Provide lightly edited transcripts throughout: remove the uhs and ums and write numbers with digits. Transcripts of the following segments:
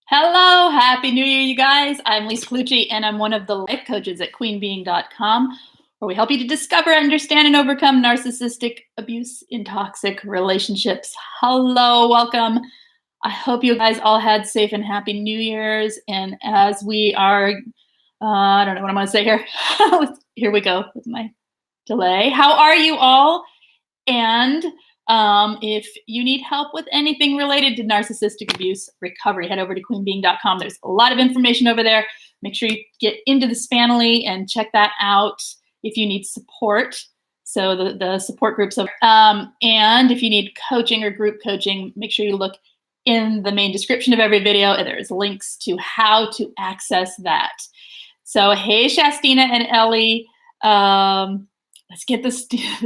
Hello, happy new year, you guys. I'm Lise Colucci, and I'm one of the life coaches at queenbeing.com, where we help you to discover, understand, and overcome narcissistic abuse in toxic relationships. Hello, welcome. I hope you guys all had safe and happy New Year's. And as we are, I don't know what I'm going to say here. Here we go with my delay. How are you all? And if you need help with anything related to narcissistic abuse recovery, head over to queenbeing.com. There's a lot of information over there. Make sure you get into the Spanily and check that out if you need support. So the support groups. And if you need coaching or group coaching, make sure you look in the main description of every video. And there's links to how to access that. So hey, Shastina and Ellie. Let's get the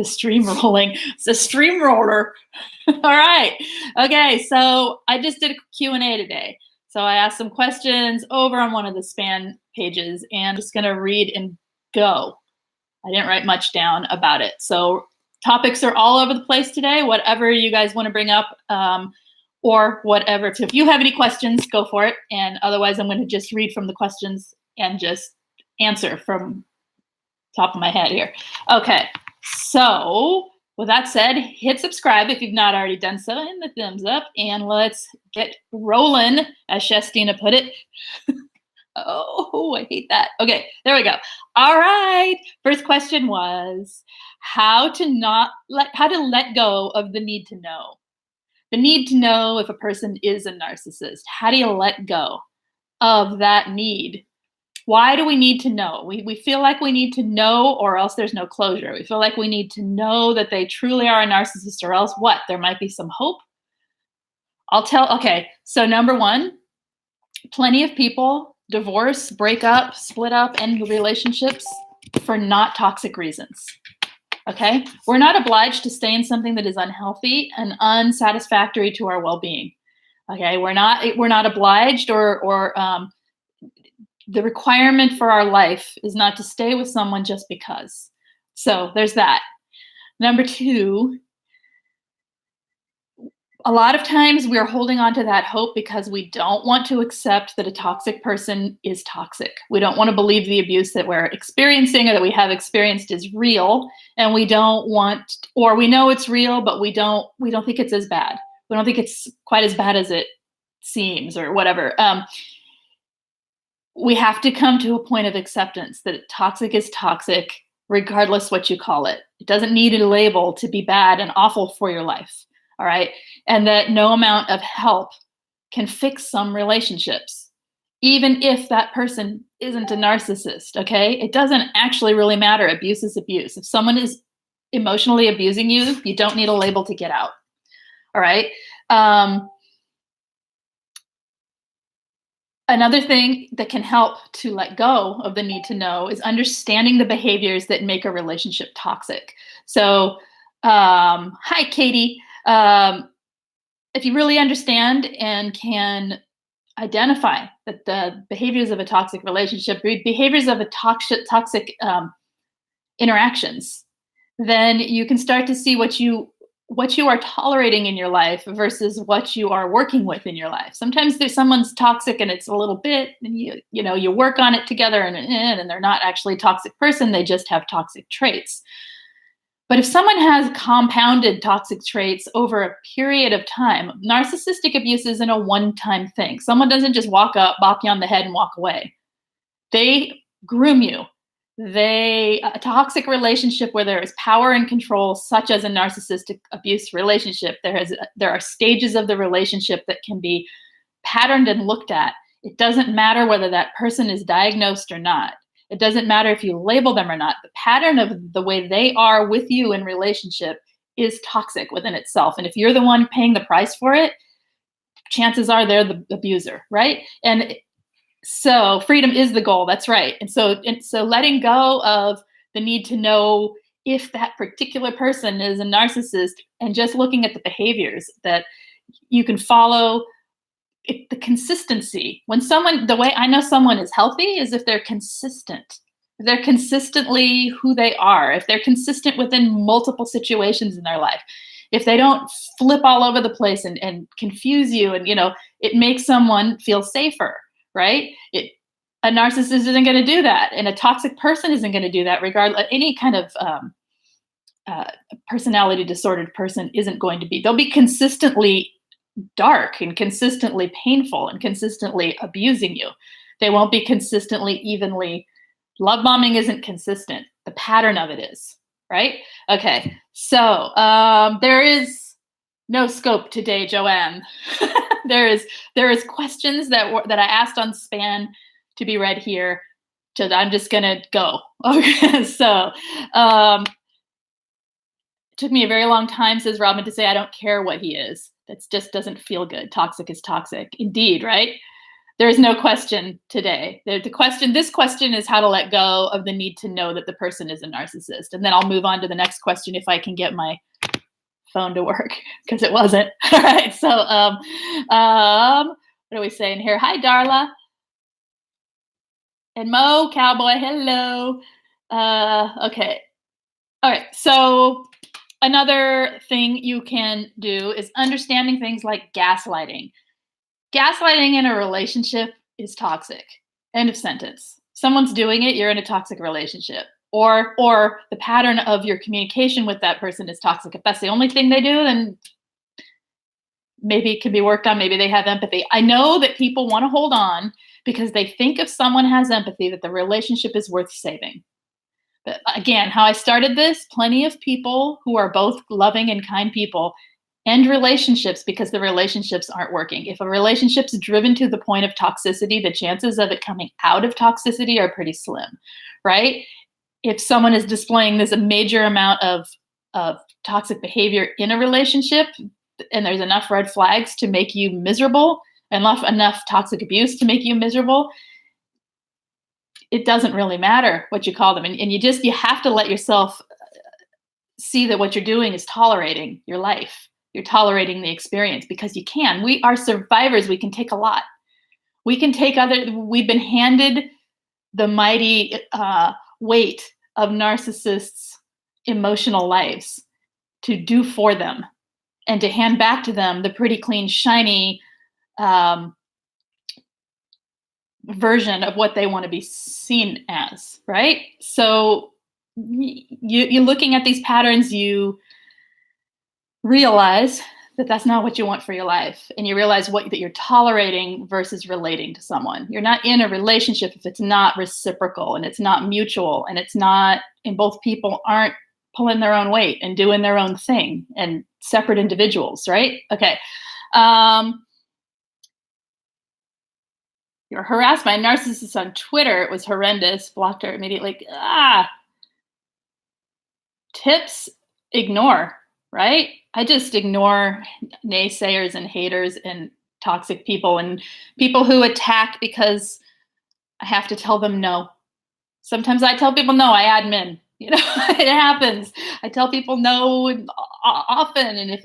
stream rolling. It's a stream roller. All right. Okay, so I just did a Q&A today. So I asked some questions over on one of the span pages, and I'm just going to read and go. I didn't write much down about it. So topics are all over the place today, whatever you guys want to bring up or whatever. So if you have any questions, go for it. And otherwise, I'm going to just read from the questions and just answer from top of my head here. Okay, so with that said, hit subscribe if you've not already done so, and the thumbs up, and let's get rolling, as Shastina put it. Oh, I hate that. Okay, there we go. All right, first question was how to let go of the need to know. The need to know if a person is a narcissist. How do you let go of that need? Why do we need to know? We feel like we need to know, or else there's no closure. We feel like we need to know that they truly are a narcissist, or else what? There might be some hope. Okay, so number one, plenty of people divorce, break up, split up, end relationships for not toxic reasons. Okay, we're not obliged to stay in something that is unhealthy and unsatisfactory to our well-being. Okay, we're not obliged, or the requirement for our life is not to stay with someone just because. So there's that. Number two, a lot of times we're holding on to that hope because we don't want to accept that a toxic person is toxic. We don't want to believe the abuse that we're experiencing or that we have experienced is real, and we don't want, or we know it's real, but we don't think it's as bad. We don't think it's quite as bad as it seems, or whatever. We have to come to a point of acceptance that toxic is toxic, regardless what you call it. It doesn't need a label to be bad and awful for your life, all right? And that no amount of help can fix some relationships, even if that person isn't a narcissist, okay? It doesn't actually really matter. Abuse is abuse. If someone is emotionally abusing you, you don't need a label to get out, all right? Another thing that can help to let go of the need to know is understanding the behaviors that make a relationship toxic. So, hi, Katie. If you really understand and can identify that the behaviors of a toxic relationship, behaviors of a toxic interactions, then you can start to see what you are tolerating in your life versus what you are working with in your life. Sometimes there's someone's toxic and it's a little bit, and you work on it together, and they're not actually a toxic person. They just have toxic traits. But if someone has compounded toxic traits over a period of time, narcissistic abuse isn't a one-time thing. Someone doesn't just walk up, bop you on the head, and walk away. They groom you. A toxic relationship where there is power and control, such as a narcissistic abuse relationship, there are stages of the relationship that can be patterned and looked at. It doesn't matter whether that person is diagnosed or not. It doesn't matter if you label them or not. The pattern of the way they are with you in relationship is toxic within itself. And if you're the one paying the price for it, chances are they're the abuser, right? And so freedom is the goal. That's right. And so letting go of the need to know if that particular person is a narcissist, and just looking at the behaviors that you can follow, the consistency. The way I know someone is healthy is if they're consistent. If they're consistently who they are, if they're consistent within multiple situations in their life. if they don't flip all over the place and confuse you, and it makes someone feel safer, right? A narcissist isn't going to do that, and a toxic person isn't going to do that. Regardless, any kind of personality disordered person isn't going to be. They'll be consistently dark and consistently painful and consistently abusing you. They won't be consistently evenly. Love bombing isn't consistent. The pattern of it is, right? Okay, so there is no scope today, Joanne. there is questions that I asked on Span to be read here. So I'm just gonna go. Okay, so it took me a very long time, says Robin, to say I don't care what he is. That just doesn't feel good. Toxic is toxic, indeed, right? There is no question today. This question is how to let go of the need to know that the person is a narcissist. And then I'll move on to the next question if I can get my phone to work, because it wasn't. All right, so what are we saying here? Hi, Darla. And Mo, Cowboy, hello. Okay. All right, so another thing you can do is understanding things like gaslighting. Gaslighting in a relationship is toxic. End of sentence. Someone's doing it, you're in a toxic relationship. Or the pattern of your communication with that person is toxic. If that's the only thing they do, then maybe it can be worked on. Maybe they have empathy. I know that people want to hold on because they think if someone has empathy, that the relationship is worth saving. But again, how I started this, plenty of people who are both loving and kind people end relationships because the relationships aren't working. If a relationship's driven to the point of toxicity, the chances of it coming out of toxicity are pretty slim, right? If someone is displaying this a major amount of toxic behavior in a relationship, and there's enough red flags to make you miserable, enough toxic abuse to make you miserable, it doesn't really matter what you call them. And you have to let yourself see that what you're doing is tolerating your life. You're tolerating the experience because you can. We are survivors. We can take a lot. We can take we've been handed the mighty weight of narcissists' emotional lives to do for them and to hand back to them the pretty clean, shiny version of what they want to be seen as, right? So you're looking at these patterns, you realize that that's not what you want for your life. And you realize that you're tolerating versus relating to someone. You're not in a relationship if it's not reciprocal and it's not mutual and both people aren't pulling their own weight and doing their own thing and separate individuals, right? Okay. You're harassed by a narcissist on Twitter. It was horrendous. Blocked her immediately. Tips, ignore, right? I just ignore naysayers and haters and toxic people and people who attack because I have to tell them no. Sometimes I tell people no, I admin. It happens. I tell people no often, and if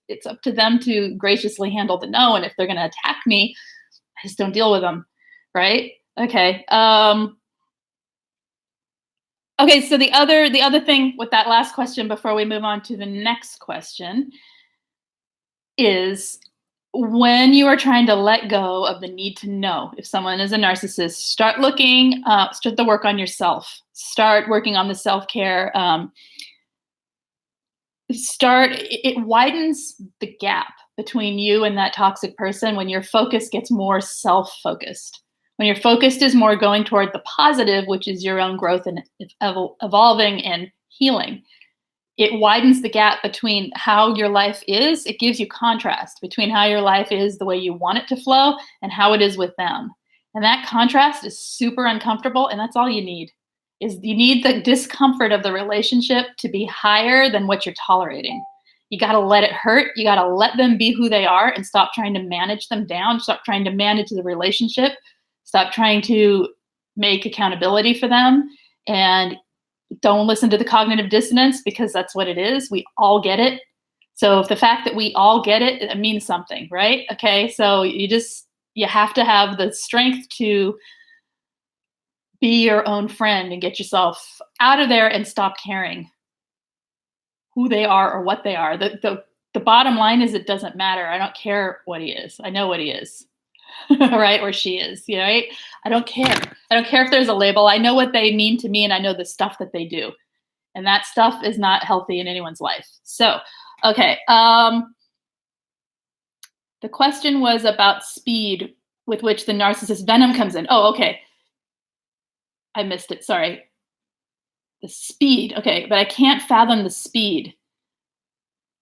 it's up to them to graciously handle the no, and if they're going to attack me, I just don't deal with them, right? Okay. Okay, so the other thing with that last question before we move on to the next question is when you are trying to let go of the need to know if someone is a narcissist, start the work on yourself. Start working on the self-care. It widens the gap between you and that toxic person when your focus gets more self-focused. When your focus is more going toward the positive, which is your own growth and evolving and healing, it widens the gap between how your life is. It gives you contrast between how your life is the way you want it to flow and how it is with them. And that contrast is super uncomfortable, and that's all you need. You need the discomfort of the relationship to be higher than what you're tolerating. You got to let it hurt. You got to let them be who they are and stop trying to manage them down. Stop trying to manage the relationship. Stop trying to make accountability for them, and don't listen to the cognitive dissonance, because that's what it is. We all get it. So if the fact that we all get it, it means something, right? Okay, so you have to have the strength to be your own friend and get yourself out of there and stop caring who they are or what they are. The the bottom line is it doesn't matter. I don't care what he is. I know what he is. Right? Or she is, right? I don't care. I don't care if there's a label. I know what they mean to me and I know the stuff that they do. And that stuff is not healthy in anyone's life. So, okay. The question was about speed with which the narcissist venom comes in. Oh, okay. I missed it. Sorry. The speed. Okay, but I can't fathom the speed.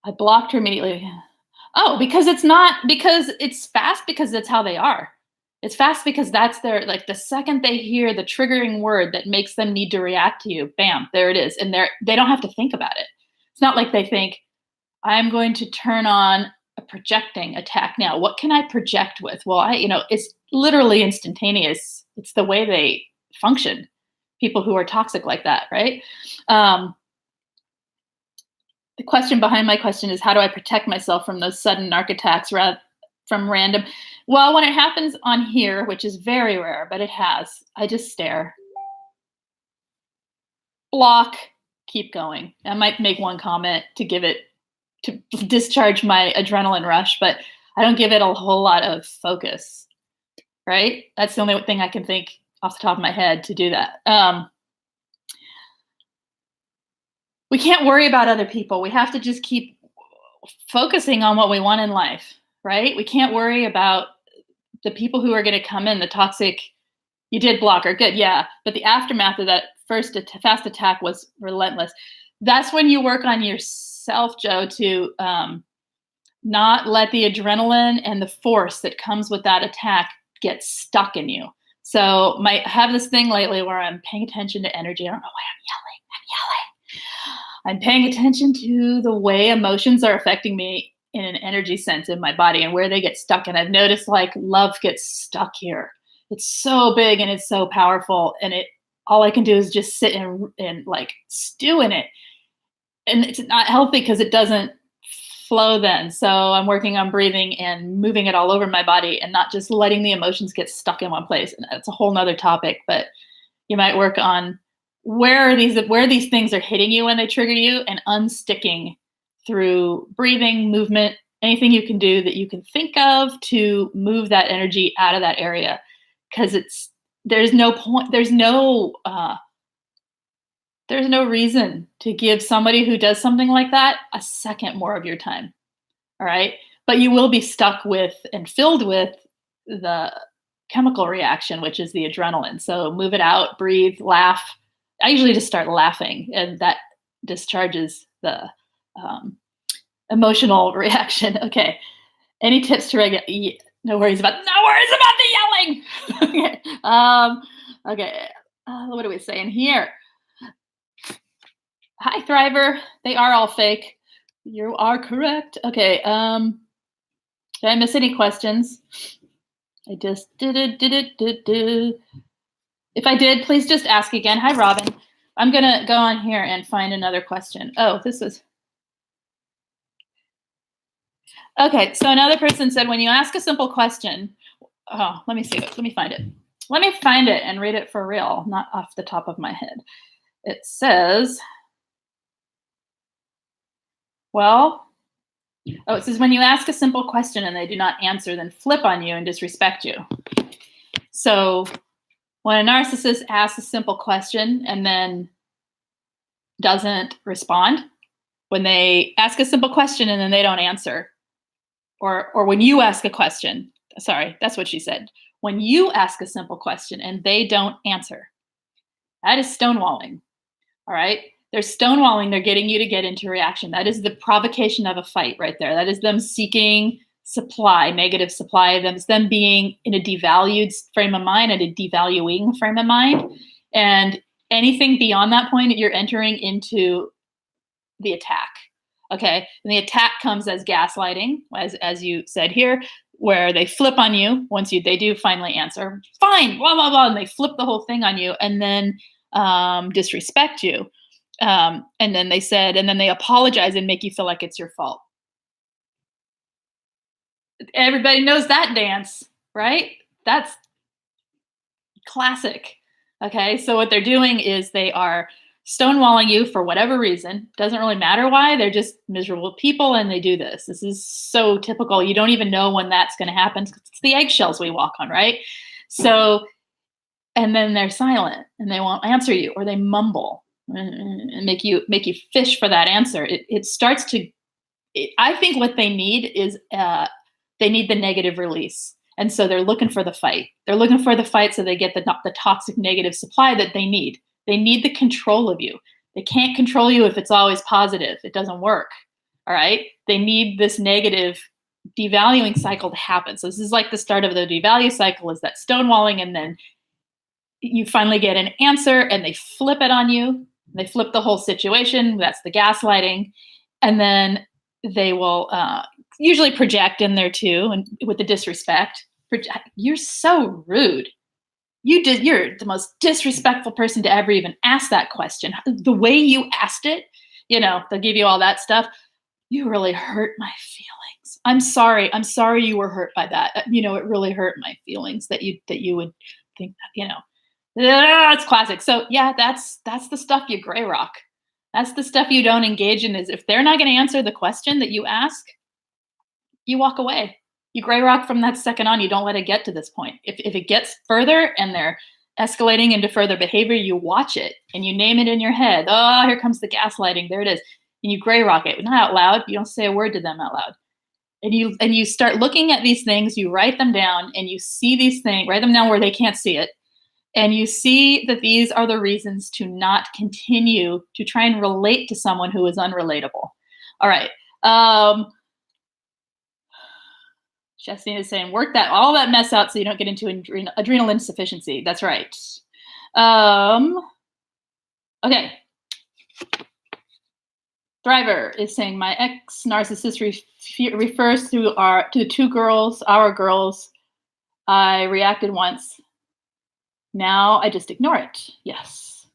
I blocked her immediately. Oh, because it's fast because that's how they are. It's fast because that's their, like, the second they hear the triggering word that makes them need to react to you, bam, there it is. And they don't have to think about it. It's not like they think, I'm going to turn on a projecting attack now. What can I project with? Well, it's literally instantaneous. It's the way they function. People who are toxic like that, right? The question behind my question is, how do I protect myself from those sudden narc attacks from random? Well, when it happens on here, which is very rare, but it has, I just stare. Block, keep going. I might make one comment to discharge my adrenaline rush, but I don't give it a whole lot of focus, right? That's the only thing I can think off the top of my head to do that. We can't worry about other people. We have to just keep focusing on what we want in life, right? We can't worry about the people who are going to come in, the toxic, you did block her, good, yeah. But the aftermath of that fast attack was relentless. That's when you work on yourself, Joe, to not let the adrenaline and the force that comes with that attack get stuck in you. So I have this thing lately where I'm paying attention to energy. I don't know why I'm yelling. I'm paying attention to the way emotions are affecting me in an energy sense in my body and where they get stuck. And I've noticed, like, love gets stuck here. It's so big and it's so powerful. And all I can do is just sit and like stew in it. And it's not healthy because it doesn't flow then. So I'm working on breathing and moving it all over my body and not just letting the emotions get stuck in one place. And that's a whole nother topic, but you might work on where these things are hitting you when they trigger you and unsticking through breathing, movement, anything you can do that you can think of to move that energy out of that area. Because there's no reason to give somebody who does something like that a second more of your time. All right. But you will be stuck with and filled with the chemical reaction, which is the adrenaline. So move it out, breathe, laugh. I usually just start laughing, and that discharges the emotional reaction. Okay. Any tips to regulate? No worries about the yelling. Okay. Okay. What are we saying here? Hi, Thriver. They are all fake. You are correct. Okay. Did I miss any questions? I just did it. If I did, please just ask again. Hi, Robin. I'm going to go on here and find another question. Oh, this is. Okay, so another person said, when you ask a simple question, let me see. Let me find it. Let me find it and read it for real, not off the top of my head. It says, it says, when you ask a simple question and they do not answer, then flip on you and disrespect you. So when a narcissist asks a simple question and then doesn't respond, when they ask a simple question and then they don't answer, or when you ask a question, sorry, that's what she said. When you ask a simple question and they don't answer, that is stonewalling. All right. They're stonewalling. They're getting you to get into reaction. That is the provocation of a fight right there. That is them seeking supply, negative supply. That's them being in a devalued frame of mind and a devaluing frame of mind. And anything beyond that point, you're entering into the attack. Okay. And the attack comes as gaslighting, as you said here, where they flip on you once they do finally answer. Fine, blah, blah, blah. And they flip the whole thing on you and then disrespect you. And then they apologize and make you feel like it's your fault. Everybody knows that dance, right? That's classic. Okay. So what they're doing is they are stonewalling you for whatever reason. Doesn't really matter why. They're just miserable people and they do this. This is so typical. You don't even know when that's going to happen. It's the eggshells we walk on, right? So, and then they're silent and they won't answer you, or they mumble and make you fish for that answer. It starts to, I think what they need is they need the negative release. And so they're looking for the fight. They're looking for the fight so they get the toxic negative supply that they need. They need the control of you. They can't control you if it's always positive. It doesn't work. All right. They need this negative devaluing cycle to happen. So this is like the start of the devalue cycle, is that stonewalling, and then you finally get an answer and they flip it on you. They flip the whole situation. That's the gaslighting. And then they will usually project in there too, and with the disrespect. You're so rude. You're the most disrespectful person to ever even ask that question. The way you asked it, they'll give you all that stuff. You really hurt my feelings. I'm sorry. I'm sorry you were hurt by that. It really hurt my feelings that you would think that, it's classic. So yeah, that's the stuff you gray rock. That's the stuff you don't engage in. Is if they're not going to answer the question that you ask, you walk away. You gray rock from that second on. You don't let it get to this point. If it gets further and they're escalating into further behavior, you watch it and you name it in your head. Oh, here comes the gaslighting. There it is. And you gray rock it. Not out loud. You don't say a word to them out loud. And you start looking at these things. You write them down and you see these things. Write them down where they can't see it. And you see that these are the reasons to not continue to try and relate to someone who is unrelatable. All right. Justine is saying, work all that mess out so you don't get into adrenal insufficiency. That's right. Okay. Thriver is saying, my ex-narcissist refers to the two girls, our girls. I reacted once. Now I just ignore it. Yes.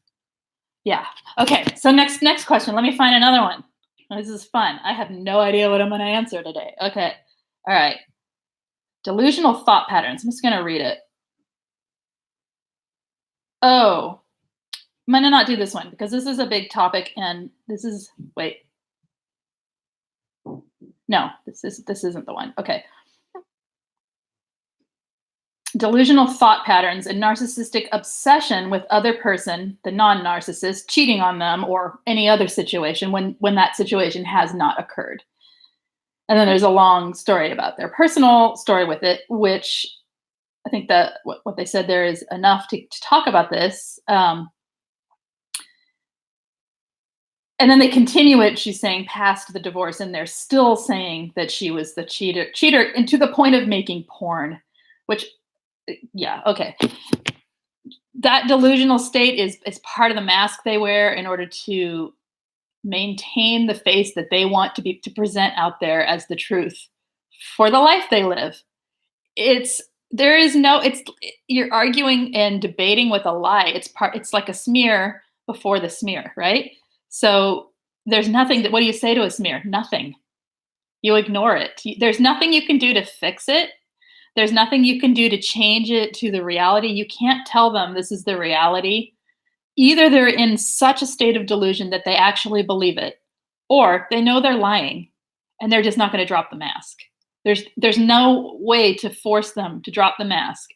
Yeah. Okay. So next question. Let me find another one. This is fun. I have no idea what I'm going to answer today. Okay. All right. Delusional thought patterns. I'm just going to read it. Oh, I'm going to not do this one because this is a big topic, and this is, wait. No, this isn't the one. Okay. Delusional thought patterns and narcissistic obsession with other person, the non-narcissist, cheating on them or any other situation when that situation has not occurred. And then there's a long story about their personal story with it, which I think that what they said there is enough to talk about this. And then they continue it, she's saying, past the divorce, and they're still saying that she was the cheater, and to the point of making porn, which, yeah, okay. That delusional state is part of the mask they wear in order to maintain the face that they want to present out there as the truth for the life they live. You're arguing and debating with a lie. It's like a smear before the smear, right? So there's nothing what do you say to a smear? Nothing. You ignore it. There's nothing you can do to fix it. There's nothing you can do to change it to the reality. You can't tell them this is the reality. Either they're in such a state of delusion that they actually believe it, or they know they're lying and they're just not going to drop the mask. There's no way to force them to drop the mask.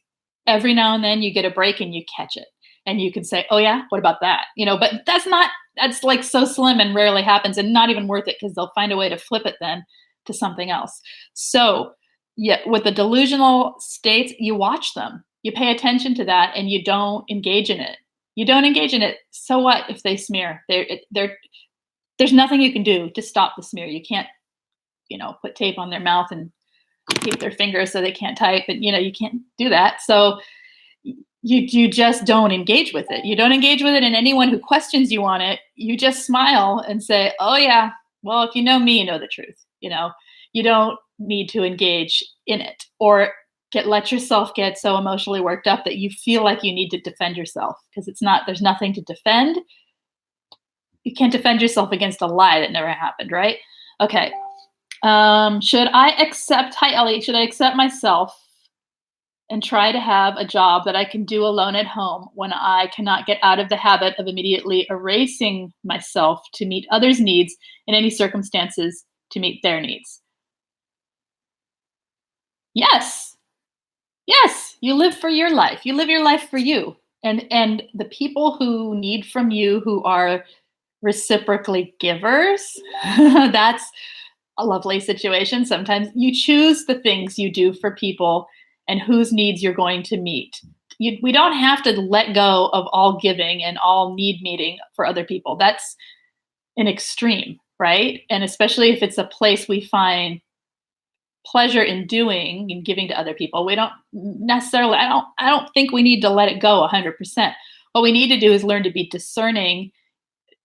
Every now and then you get a break and you catch it and you can say, oh yeah, what about that? But that's like so slim and rarely happens and not even worth it because they'll find a way to flip it then to something else. So yeah, with the delusional states, you watch them, you pay attention to that and you don't engage in it. You don't engage in it. So what if they smear? There's nothing you can do to stop the smear. You can't, put tape on their mouth and keep their fingers so they can't type. And, you can't do that. So you just don't engage with it. You don't engage with it. And anyone who questions you on it, you just smile and say, oh yeah, well, if you know me, you know the truth. You don't need to engage in it or let yourself get so emotionally worked up that you feel like you need to defend yourself because there's nothing to defend. You can't defend yourself against a lie that never happened, right? Okay. Hi Ellie, should I accept myself and try to have a job that I can do alone at home when I cannot get out of the habit of immediately erasing myself to meet others' needs in any circumstances to meet their needs. Yes. Yes, you live for your life. You live your life for you. And the people who need from you who are reciprocally givers, that's a lovely situation. Sometimes you choose the things you do for people and whose needs you're going to meet. We don't have to let go of all giving and all need meeting for other people. That's an extreme, right? And especially if it's a place we find pleasure in doing and giving to other people, we don't necessarily, I don't think we need to let it go 100%. What we need to do is learn to be discerning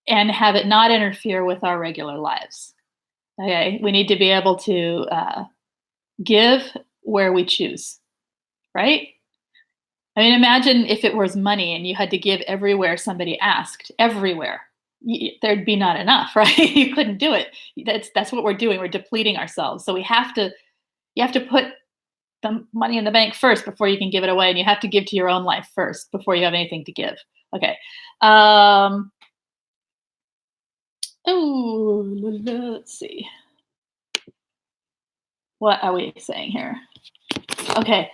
and have it not interfere with our regular lives. Okay, we need to be able to give where we choose, right? I mean, imagine if it was money and you had to give everywhere somebody asked, everywhere. There'd be not enough, right? You couldn't do it. That's what we're doing. We're depleting ourselves. So you have to put the money in the bank first before you can give it away, and you have to give to your own life first before you have anything to give. Okay. Let's see. What are we saying here? Okay.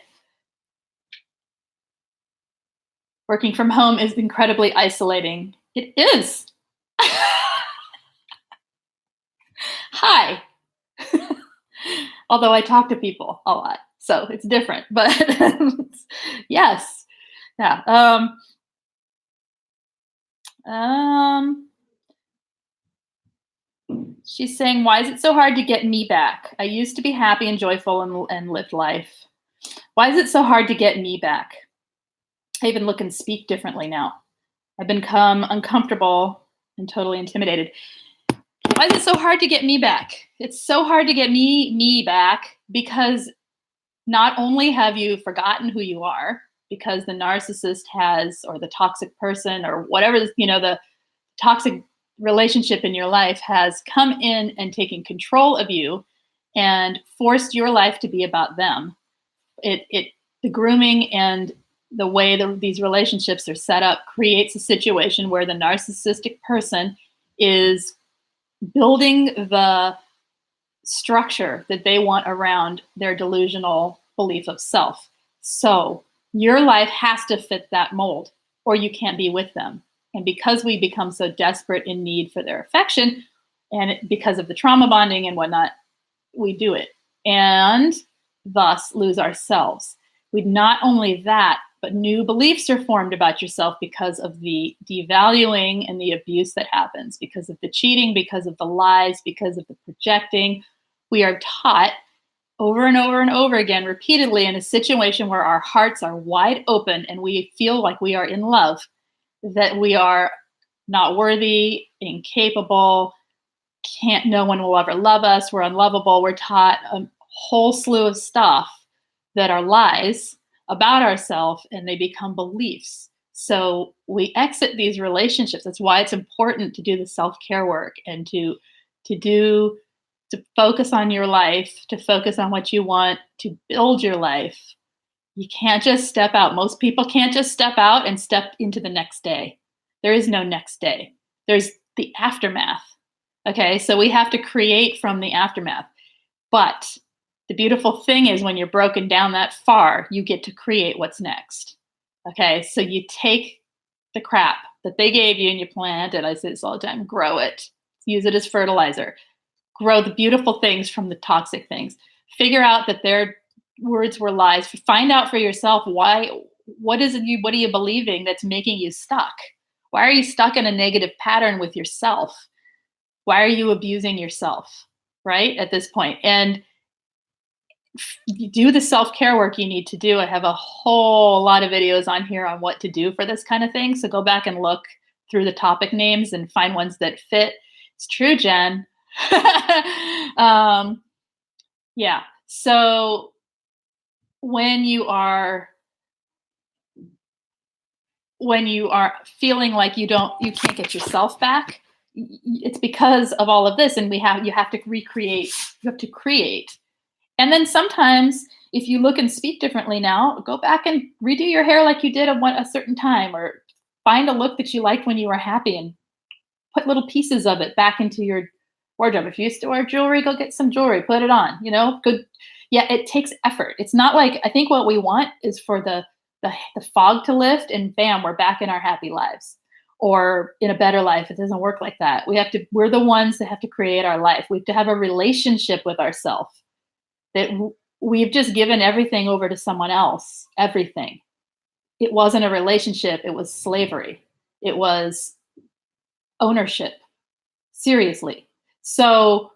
Working from home is incredibly isolating. It is. Hi. Although I talk to people a lot, so it's different. But yes. Yeah. She's saying, why is it so hard to get me back? I used to be happy and joyful and lived life. Why is it so hard to get me back? I even look and speak differently now. I've become uncomfortable and totally intimidated. Why is it so hard to get me back? It's so hard to get me back because not only have you forgotten who you are, because the narcissist has, or the toxic person, or whatever, the toxic relationship in your life has come in and taken control of you and forced your life to be about them. The grooming and the way these relationships are set up creates a situation where the narcissistic person is building the structure that they want around their delusional belief of self. So your life has to fit that mold, or you can't be with them. And because we become so desperate in need for their affection, and because of the trauma bonding and whatnot, we do it and thus lose ourselves. Not only that, but new beliefs are formed about yourself because of the devaluing and the abuse that happens, because of the cheating, because of the lies, because of the projecting. We are taught over and over and over again, repeatedly, in a situation where our hearts are wide open and we feel like we are in love, that we are not worthy, incapable, no one will ever love us, we're unlovable. We're taught a whole slew of stuff that are lies about ourselves, and they become beliefs. So we exit these relationships. That's why it's important to do the self-care work and to focus on your life, to focus on what you want, to build your life. You can't just step out. Most people can't just step out and step into the next day. There is no next day. There's the aftermath. Okay, so we have to create from the aftermath. But the beautiful thing is when you're broken down that far, you get to create what's next. Okay, so you take the crap that they gave you and you plant it. I say this all the time, grow it. Use it as fertilizer. Grow the beautiful things from the toxic things. Figure out that their words were lies. Find out for yourself what are you believing that's making you stuck? Why are you stuck in a negative pattern with yourself? Why are you abusing yourself, right, at this point? And you do the self-care work you need to do. I have a whole lot of videos on here on what to do for this kind of thing. So go back and look through the topic names and find ones that fit. It's true, Jen. Yeah. So when you are feeling like you can't get yourself back, it's because of all of this. And you have to recreate, you have to create. And then sometimes if you look and speak differently now, go back and redo your hair like you did at a certain time, or find a look that you liked when you were happy and put little pieces of it back into your wardrobe. If you used to wear jewelry, go get some jewelry, put it on, good. Yeah, it takes effort. It's not like, I think what we want is for the fog to lift and bam, we're back in our happy lives or in a better life. It doesn't work like that. We're the ones that have to create our life. We have to have a relationship with ourselves that we've just given everything over to someone else, everything. It wasn't a relationship. It was slavery. It was ownership. Seriously. So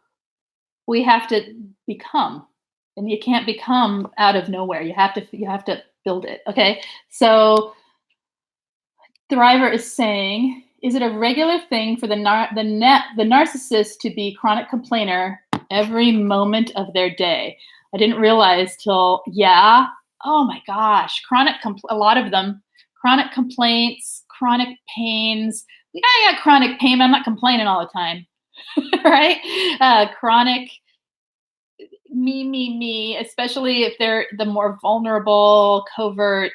we have to become, and you can't become out of nowhere. You have to build it. Okay. So Thriver is saying, is it a regular thing for the narcissist to be chronic complainer every moment of their day? I didn't realize till, yeah. Oh my gosh. A lot of them, chronic complaints, chronic pains. I got chronic pain. I'm not complaining all the time. Right? Chronic me, especially if they're the more vulnerable, covert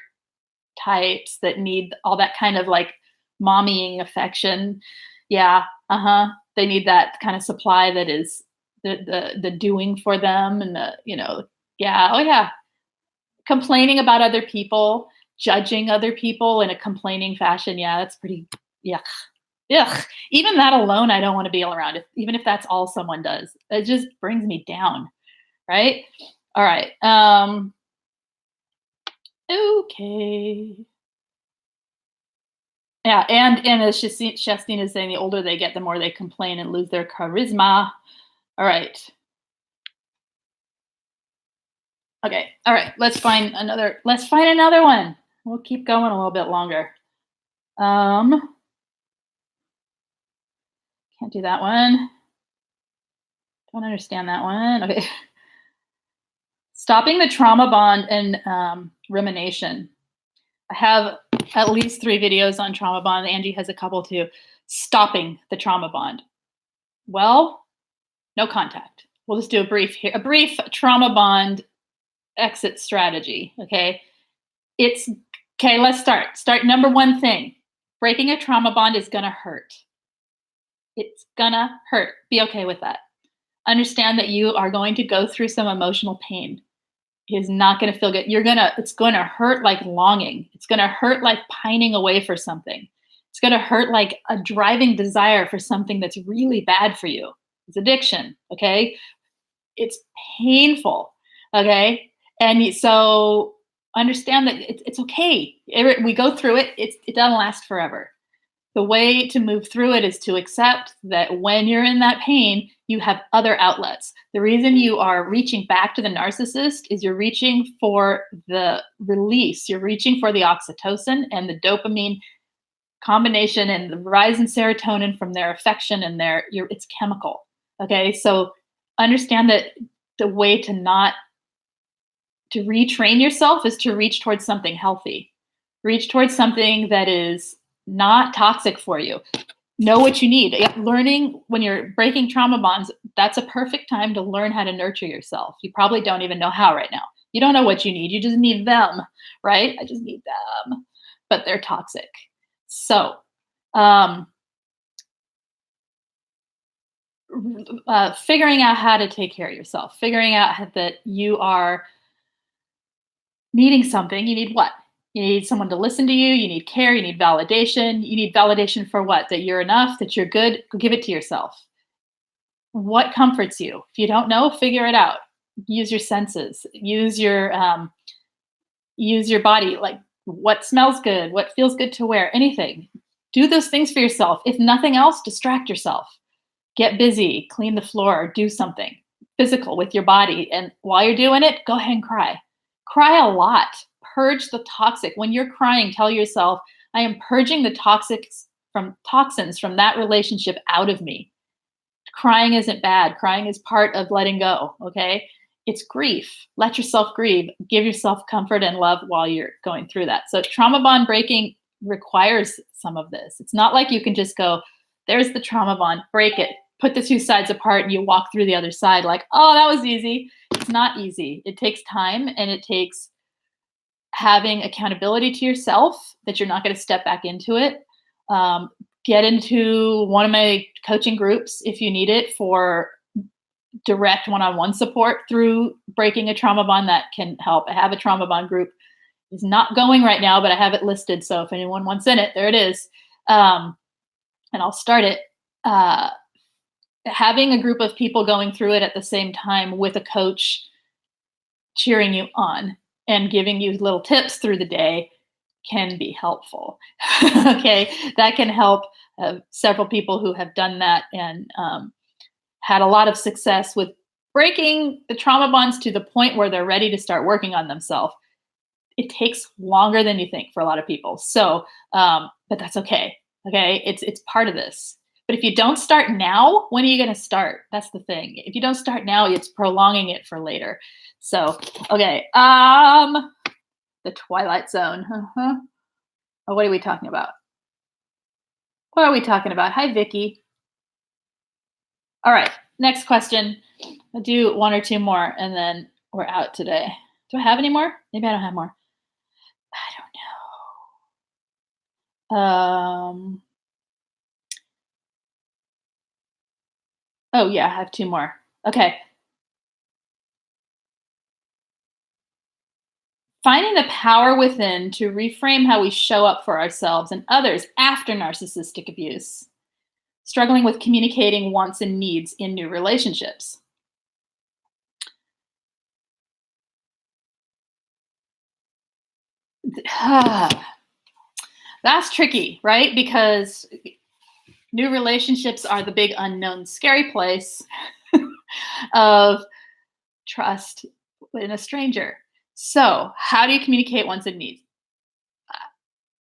types that need all that kind of like mommying affection. Yeah. They need that kind of supply that is the doing for them and yeah. Oh yeah. Complaining about other people, judging other people in a complaining fashion. Yeah, that's pretty yuck. Ugh. Even that alone, I don't want to be around. Even if that's all someone does, it just brings me down. Right? All right. Okay. Yeah, and as Shastine is saying, the older they get, the more they complain and lose their charisma. All right. Okay. All right. Let's find another one. We'll keep going a little bit longer. Can't do that one. Don't understand that one. Okay. Stopping the trauma bond and rumination. I have at least 3 videos on trauma bond. Angie has a couple too. Stopping the trauma bond. Well, no contact. We'll just do a brief trauma bond exit strategy. Okay. Let's start. Number 1 thing. Breaking a trauma bond is gonna hurt. It's gonna hurt. Be okay with that. Understand that you are going to go through some emotional pain. It is not going to feel good. It's going to hurt like longing. It's going to hurt like pining away for something. It's going to hurt like a driving desire for something that's really bad for you. It's addiction. Okay. It's painful. Okay. And so understand that it's okay. We go through it. It doesn't last forever. The way to move through it is to accept that when you're in that pain, you have other outlets. The reason you are reaching back to the narcissist is you're reaching for the release. You're reaching for the oxytocin and the dopamine combination and the rise in serotonin from their affection and it's chemical. Okay, so understand that the way to retrain yourself is to reach towards something healthy. Reach towards something that is not toxic for you. Know what you need. Learning when you're breaking trauma bonds, that's a perfect time to learn how to nurture yourself. You probably don't even know how right now. You don't know what you need. You just need them, right? I just need them, but they're toxic. So, figuring out how to take care of yourself, figuring out that you are needing something. You need what? You need someone to listen to you. You need care. You need validation. You need validation for what? That you're enough, that you're good. Give it to yourself. What comforts you? If you don't know, figure it out. Use your senses. Use your body. Like what smells good, what feels good to wear, anything. Do those things for yourself. If nothing else, distract yourself. Get busy, clean the floor, do something physical with your body. And while you're doing it, go ahead and cry. Cry a lot. Purge the toxic. When you're crying, tell yourself, I am purging the toxins from that relationship out of me. Crying isn't bad. Crying is part of letting go, okay? It's grief. Let yourself grieve. Give yourself comfort and love while you're going through that. So trauma bond breaking requires some of this. It's not like you can just go, there's the trauma bond, break it, put the two sides apart and you walk through the other side like, oh, that was easy. It's not easy. It takes time, and it takes having accountability to yourself that you're not going to step back into it. Um, get into one of my coaching groups if you need it for direct one-on-one support through breaking a trauma bond. That can help. I have a trauma bond group. It's not going right now, but I have it listed. So if anyone wants in it, there it is. And I'll start it. Having a group of people going through it at the same time with a coach cheering you on and giving you little tips through the day can be helpful. Okay, that can help several people who have done that and had a lot of success with breaking the trauma bonds to the point where they're ready to start working on themselves. It takes longer than you think for a lot of people. So, but that's okay. Okay, it's part of this. But if you don't start now, when are you going to start? That's the thing. If you don't start now, it's prolonging it for later. So, okay. The Twilight Zone. Uh-huh. Oh, what are we talking about? What are we talking about? Hi, Vicky. All right. Next question. I'll do one or two more, and then we're out today. Do I have any more? Maybe I don't have more. I don't know. Oh, yeah, I have two more. Okay. Finding the power within to reframe how we show up for ourselves and others after narcissistic abuse. Struggling with communicating wants and needs in new relationships. That's tricky, right? Because new relationships are the big unknown, scary place of trust in a stranger. So, how do you communicate wants and needs?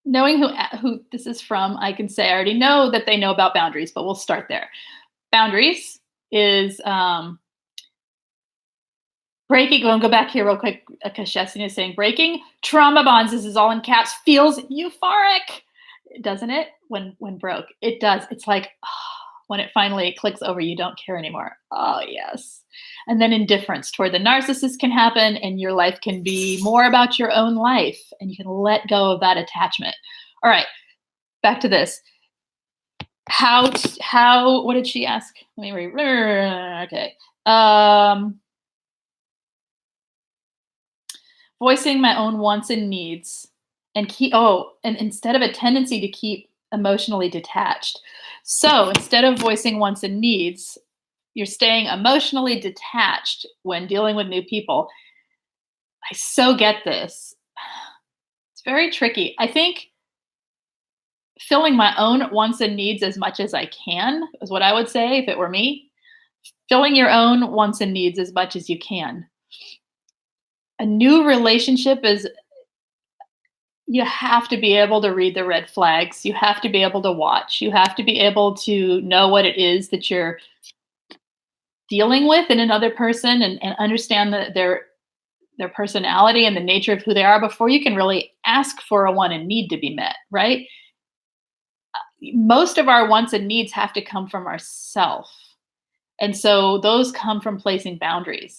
Knowing who this is from, I can say I already know that they know about boundaries, but we'll start there. Boundaries is breaking. We'll go back here real quick because Shestin is saying breaking trauma bonds. This is all in caps. Feels euphoric, doesn't it? When broke, it does. It's like when it finally clicks over, you don't care anymore. Oh yes. And then indifference toward the narcissist can happen, and your life can be more about your own life, and you can let go of that attachment. All right, back to this. How? What did she ask? Let me read. Okay. Voicing my own wants and needs, and and instead of a tendency to keep emotionally detached. So instead of voicing wants and needs, you're staying emotionally detached when dealing with new people. I so get this. It's very tricky. I think filling my own wants and needs as much as I can is what I would say if it were me. Filling your own wants and needs as much as you can. A new relationship is, you have to be able to read the red flags. You have to be able to watch. You have to be able to know what it is that you're dealing with in another person, and understand their personality and the nature of who they are before you can really ask for a want and need to be met, right? Most of our wants and needs have to come from ourself. And so those come from placing boundaries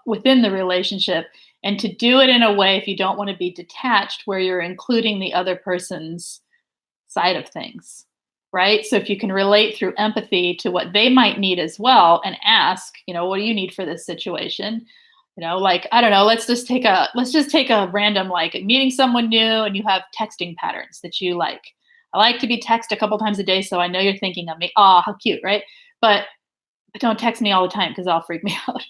within the relationship, and to do it in a way, if you don't want to be detached, where you're including the other person's side of things, right? So if you can relate through empathy to what they might need as well, and ask, what do you need for this situation? Like, I don't know, let's just take a random, like meeting someone new, and you have texting patterns that you like. I like to be texted a couple times a day, so I know you're thinking of me. Oh, how cute, right? But don't text me all the time because I'll freak me out.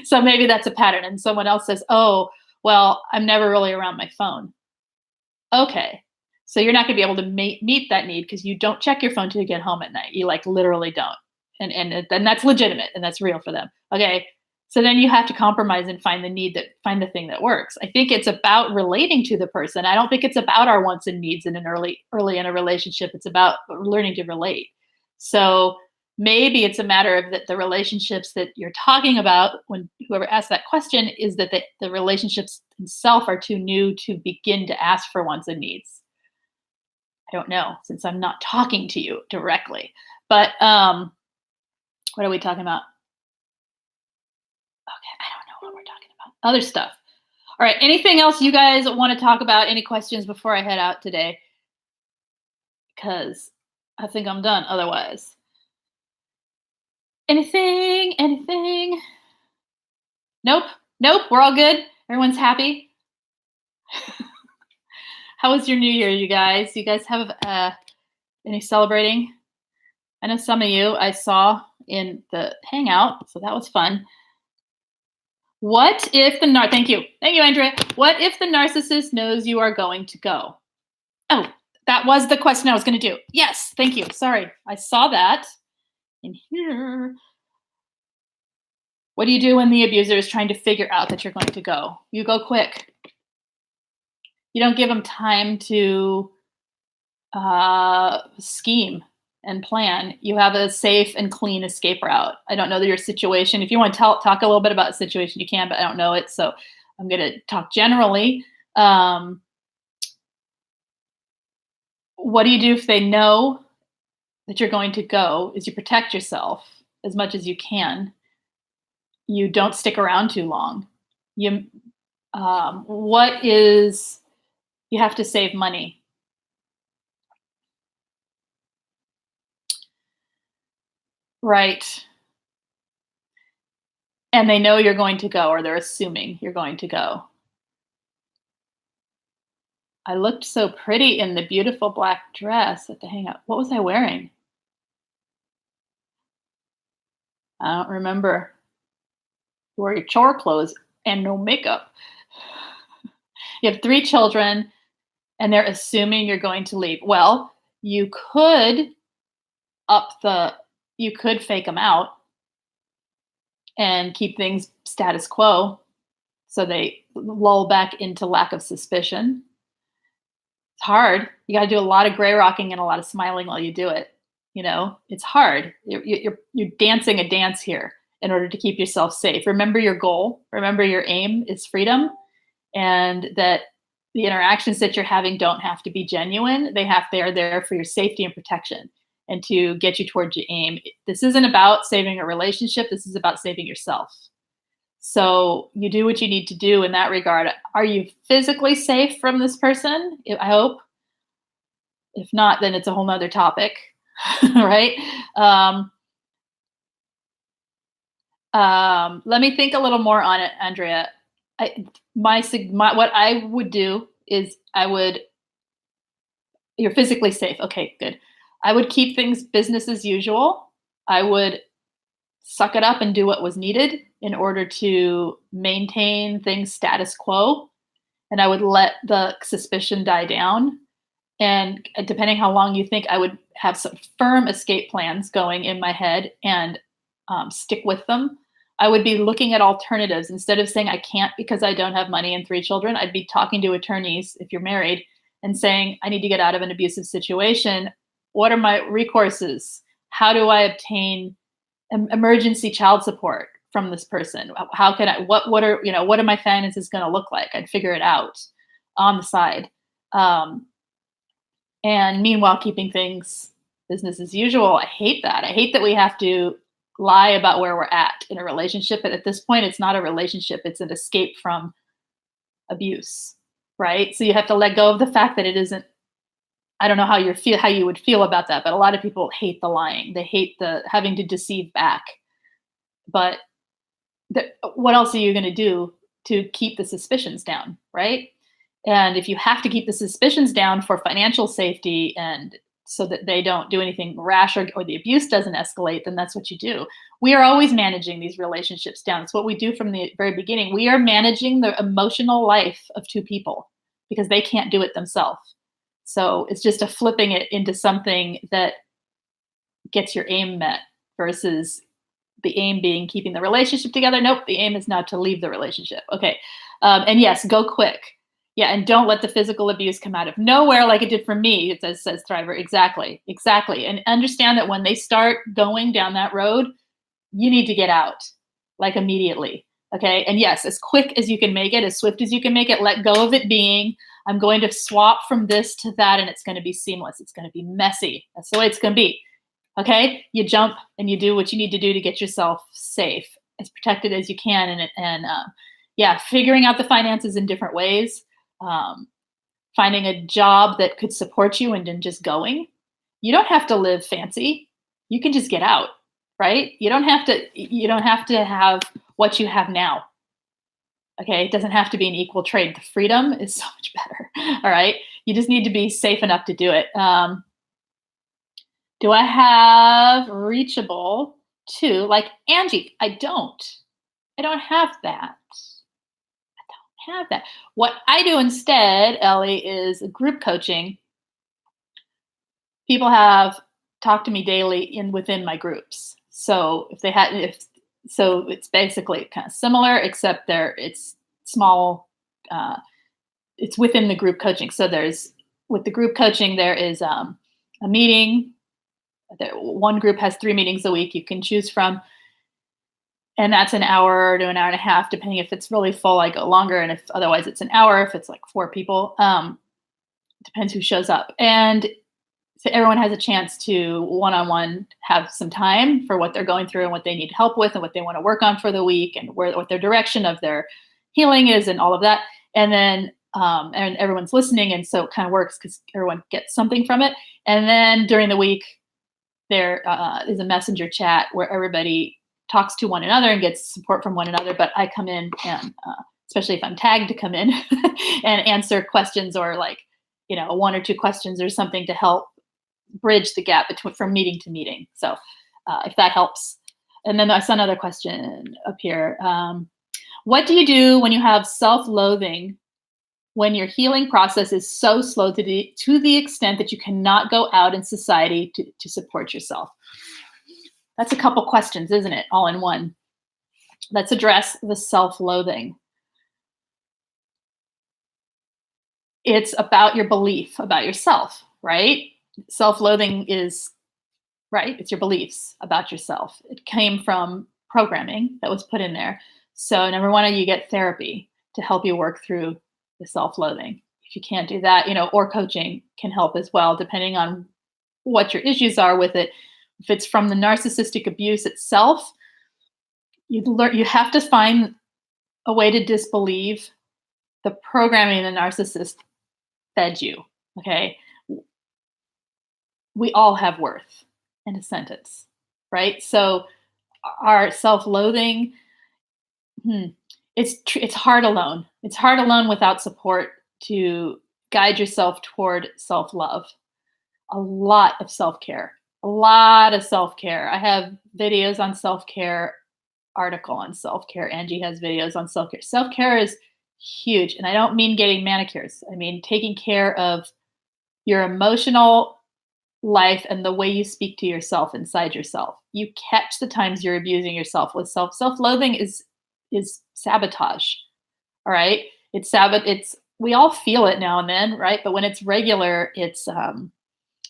So maybe that's a pattern. And someone else says, oh, well, I'm never really around my phone. Okay. So you're not going to be able to meet that need because you don't check your phone till you get home at night. You like literally don't. And then that's legitimate and that's real for them. Okay. So then you have to compromise and find the thing that works. I think it's about relating to the person. I don't think it's about our wants and needs in an early in a relationship. It's about learning to relate. So maybe it's a matter of that the relationships that you're talking about, when whoever asked that question, is that the relationships themselves are too new to begin to ask for wants and needs. I don't know, since I'm not talking to you directly. But What are we talking about? Okay, I don't know what we're talking about. Other stuff. All right. Anything else you guys want to talk about? Any questions before I head out today? Because I think I'm done otherwise. Anything? Anything? Nope. Nope. We're all good. Everyone's happy. How was your New Year, you guys? You guys have any celebrating? I know some of you I saw in the hangout, so that was fun. What if the thank you, Andrea. What if the narcissist knows you are going to go? Oh, that was the question I was going to do. Yes, thank you. Sorry, I saw that in here. What do you do when the abuser is trying to figure out that you're going to go? You go quick. You don't give them time to scheme and plan. You have a safe and clean escape route. I don't know your situation. If you want to talk a little bit about the situation, you can, but I don't know it. So I'm going to talk generally. What do you do if they know that you're going to go? Is you protect yourself as much as you can. You don't stick around too long. You have to save money. Right. And they know you're going to go, or they're assuming you're going to go. I looked so pretty in the beautiful black dress at the hangout. What was I wearing? I don't remember. You wore your chore clothes and no makeup. You have 3 children, and they're assuming you're going to leave. Well, you could fake them out and keep things status quo so they lull back into lack of suspicion. It's hard. You got to do a lot of gray rocking and a lot of smiling while you do it. You know, it's hard. You're dancing a dance here in order to keep yourself safe. Remember your goal. Remember your aim is freedom, and that the interactions that you're having don't have to be genuine. They are there for your safety and protection and to get you towards your aim. This isn't about saving a relationship. This is about saving yourself. So you do what you need to do in that regard. Are you physically safe from this person? I hope. If not, then it's a whole nother topic, right? Let me think a little more on it, Andrea. What I would do is you're physically safe. Okay, good. I would keep things business as usual. I would suck it up and do what was needed in order to maintain things status quo. And I would let the suspicion die down. And depending how long you think, I would have some firm escape plans going in my head and stick with them. I would be looking at alternatives. Instead of saying I can't because I don't have money and 3 children, I'd be talking to attorneys if you're married and saying, I need to get out of an abusive situation. What are my recourses? How do I obtain emergency child support from this person? How can I, what are my finances going to look like? I'd figure it out on the side. And meanwhile, keeping things business as usual. I hate that. I hate that we have to lie about where we're at in a relationship. But at this point, it's not a relationship. It's an escape from abuse, right? So you have to let go of the fact that it isn't. I don't know how you would feel about that, but a lot of people hate the lying. They hate the having to deceive back. But what else are you going to do to keep the suspicions down, right? And if you have to keep the suspicions down for financial safety and so that they don't do anything rash or the abuse doesn't escalate, then that's what you do. We are always managing these relationships down. It's what we do from the very beginning. We are managing the emotional life of 2 people because they can't do it themselves. So it's just flipping it into something that gets your aim met versus the aim being keeping the relationship together. Nope, the aim is now to leave the relationship. Okay. And yes, go quick. Yeah, and don't let the physical abuse come out of nowhere like it did for me, it says Thriver. Exactly. And understand that when they start going down that road, you need to get out, like immediately. Okay. And yes, as quick as you can make it, as swift as you can make it, let go of it being, I'm going to swap from this to that, and it's going to be seamless. It's going to be messy. That's the way it's going to be. Okay, you jump and you do what you need to do to get yourself safe, as protected as you can, and yeah, figuring out the finances in different ways, um, finding a job that could support you, and then just going. You don't have to live fancy. You can just get out, right? You don't have to. You don't have to have what you have now. Okay, it doesn't have to be an equal trade. The freedom is so much better. All right, you just need to be safe enough to do it. Do I have reachable too? Like Angie, I don't. I don't have that. Have that. What I do instead, Ellie, is group coaching. People have talked to me daily in within my groups. So if they had, if so, it's basically kind of similar, except it's small. It's within the group coaching. So there's with the group coaching there is a meeting. One group has 3 meetings a week you can choose from, and that's an hour to an hour and a half, depending if it's really full. I go longer, and if otherwise it's an hour. If it's like 4 people, depends who shows up, and so everyone has a chance to one-on-one have some time for what they're going through and what they need help with and what they want to work on for the week and what their direction of their healing is and all of that. And then and everyone's listening, and so it kind of works because everyone gets something from it. And then during the week, there is a messenger chat where everybody talks to one another and gets support from one another. But I come in and especially if I'm tagged to come in and answer questions, or like, 1 or 2 questions or something to help bridge the gap between from meeting to meeting. So if that helps. And then I saw another question up here. What do you do when you have self-loathing, when your healing process is so slow to the extent that you cannot go out in society to support yourself? That's a couple questions, isn't it? All in one. Let's address the self-loathing. It's about your belief about yourself, right? Self-loathing is, right, it's your beliefs about yourself. It came from programming that was put in there. So number one, you get therapy to help you work through the self-loathing. If you can't do that, or coaching can help as well, depending on what your issues are with it. If it's from the narcissistic abuse itself, you have to find a way to disbelieve the programming the narcissist fed you. Okay, we all have worth, in a sentence, right? So our self-loathing, it's hard alone. It's hard alone without support to guide yourself toward self-love. A lot of self-care. A lot of self-care. I have videos on self-care, article on self-care. Angie has videos on self-care. Self-care is huge. And I don't mean getting manicures. I mean taking care of your emotional life and the way you speak to yourself inside yourself. You catch the times you're abusing yourself with self-loathing is sabotage. All right? It's we all feel it now and then, right? But when it's regular, it's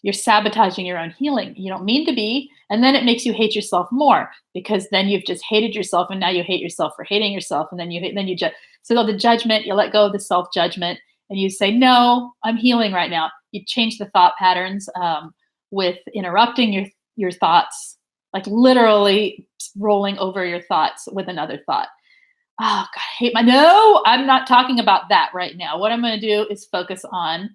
you're sabotaging your own healing. You don't mean to be, and then it makes you hate yourself more, because then you've just hated yourself, and now you hate yourself for hating yourself, and then you judge. So the judgment, you let go of the self-judgment, and you say, "No, I'm healing right now." You change the thought patterns with interrupting your thoughts, like literally rolling over your thoughts with another thought. Oh God, I hate no, I'm not talking about that right now. What I'm going to do is focus on,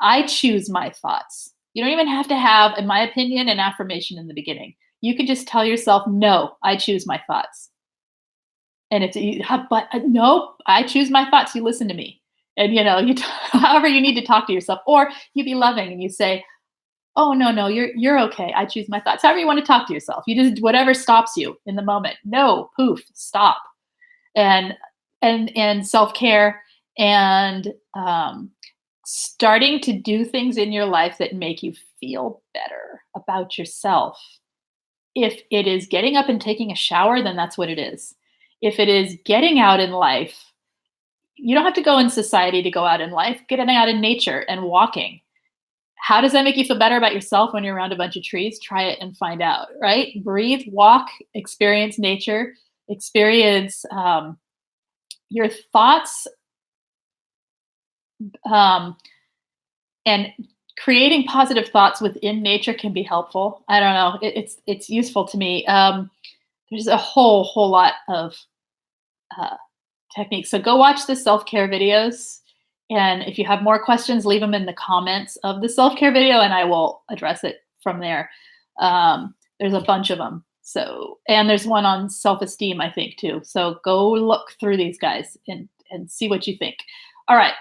I choose my thoughts. You don't even have to have, in my opinion, an affirmation in the beginning. You can just tell yourself, no, I choose my thoughts. And but nope, I choose my thoughts. You listen to me. And, however you need to talk to yourself, or you be loving and you say, oh, no, you're okay. I choose my thoughts. However you want to talk to yourself. You just, whatever stops you in the moment. No, poof, stop. And self-care and starting to do things in your life that make you feel better about yourself. If it is getting up and taking a shower, then that's what it is. If it is getting out in life, you don't have to go in society to go out in life. Getting out in nature and walking. How does that make you feel better about yourself when you're around a bunch of trees? Try it and find out, right? Breathe, walk, experience nature, experience your thoughts, and creating positive thoughts within nature can be helpful. I don't know. It's useful to me. There's a whole lot of uh, techniques. So go watch the self-care videos. And if you have more questions, leave them in the comments of the self-care video and I will address it from there. There's a bunch of them. So, and there's one on self-esteem, I think, too. So go look through these guys and see what you think. All right.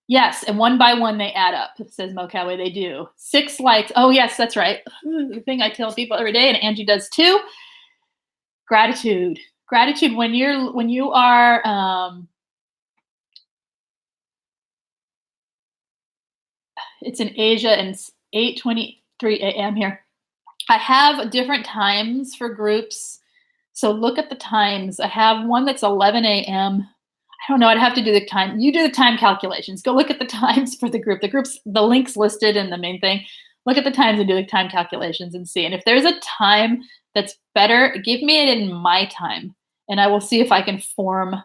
Yes, and one by one they add up, says Mo Coway. They do. 6 likes. Oh, yes, that's right. The thing I tell people every day, and Angie does too. Gratitude. Gratitude when you are it's in Asia and it's 8:23 a.m. here. I have different times for groups. So look at the times. I have one that's 11 a.m. I don't know. I'd have to do the time. You do the time calculations. Go look at the times for the group. The link's listed in the main thing. Look at the times and do the time calculations and see. And if there's a time that's better, give me it in my time. And I will see if I can form,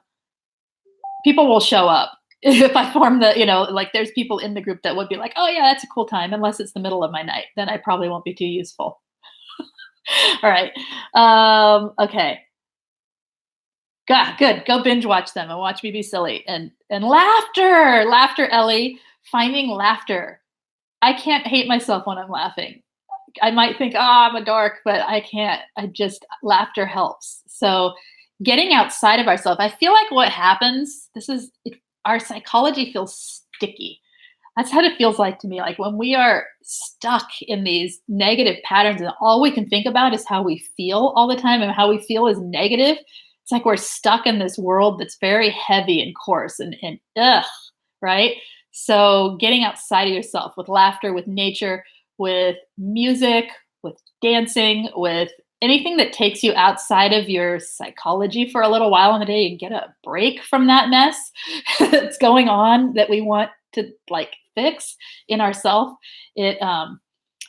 people will show up. If I form like there's people in the group that would be like, oh yeah, that's a cool time, unless it's the middle of my night. Then I probably won't be too useful. All right. Okay. Good. Go binge watch them and watch me be silly. And laughter, Ellie, finding laughter. I can't hate myself when I'm laughing. I might think, I'm a dork, but I can't. Laughter helps. So getting outside of ourselves, I feel like what happens, our psychology feels sticky. That's what it feels like to me. Like when we are stuck in these negative patterns and all we can think about is how we feel all the time and how we feel is negative. It's like we're stuck in this world that's very heavy and coarse and right? So getting outside of yourself with laughter, with nature, with music, with dancing, with anything that takes you outside of your psychology for a little while in the day and get a break from that mess that's going on that we want to fix in ourselves. Not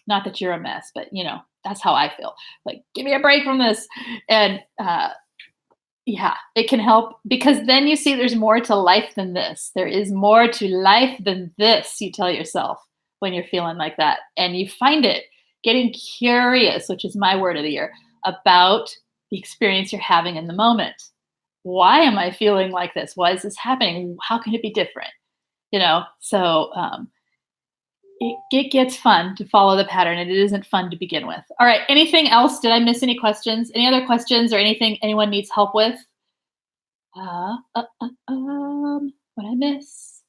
that you're a mess, but that's how I feel. Like, give me a break from this. And yeah, it can help because then you see there's more to life than this. There is more to life than this, you tell yourself when you're feeling like that. And you find it getting curious, which is my word of the year, about the experience you're having in the moment. Why am I feeling like this? Why is this happening? How can it be different? So it gets fun to follow the pattern and it isn't fun to begin with. All right. Anything else? Did I miss any questions? Any other questions or anything anyone needs help with? What I miss?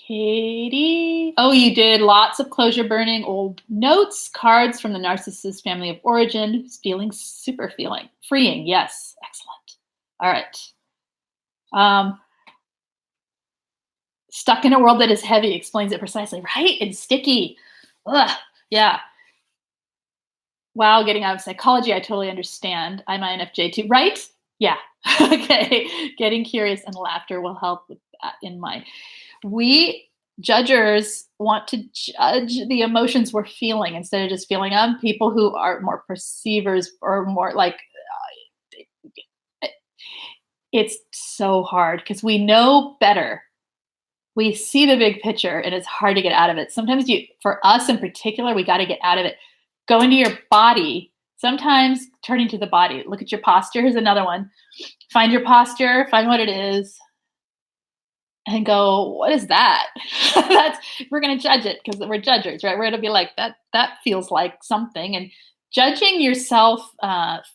Katie. Oh, you did lots of closure burning, old notes, cards from the narcissist family of origin, feeling freeing. Yes. Excellent. All right. Stuck in a world that is heavy explains it precisely, right? And sticky. Ugh, yeah. Wow, getting out of psychology, I totally understand. I'm INFJ too, right? Yeah. Okay. Getting curious and laughter will help with that in mind. We judgers want to judge the emotions we're feeling instead of just feeling them. People who are more perceivers or more it's so hard because we know better. We see the big picture and it's hard to get out of it. Sometimes for us in particular, we got to get out of it. Go into your body. Sometimes turning to the body. Look at your posture. Here's another one. Find your posture. Find what it is. And go, what is that? We're going to judge it because we're judgers, right? We're going to be like, that feels like something. And judging yourself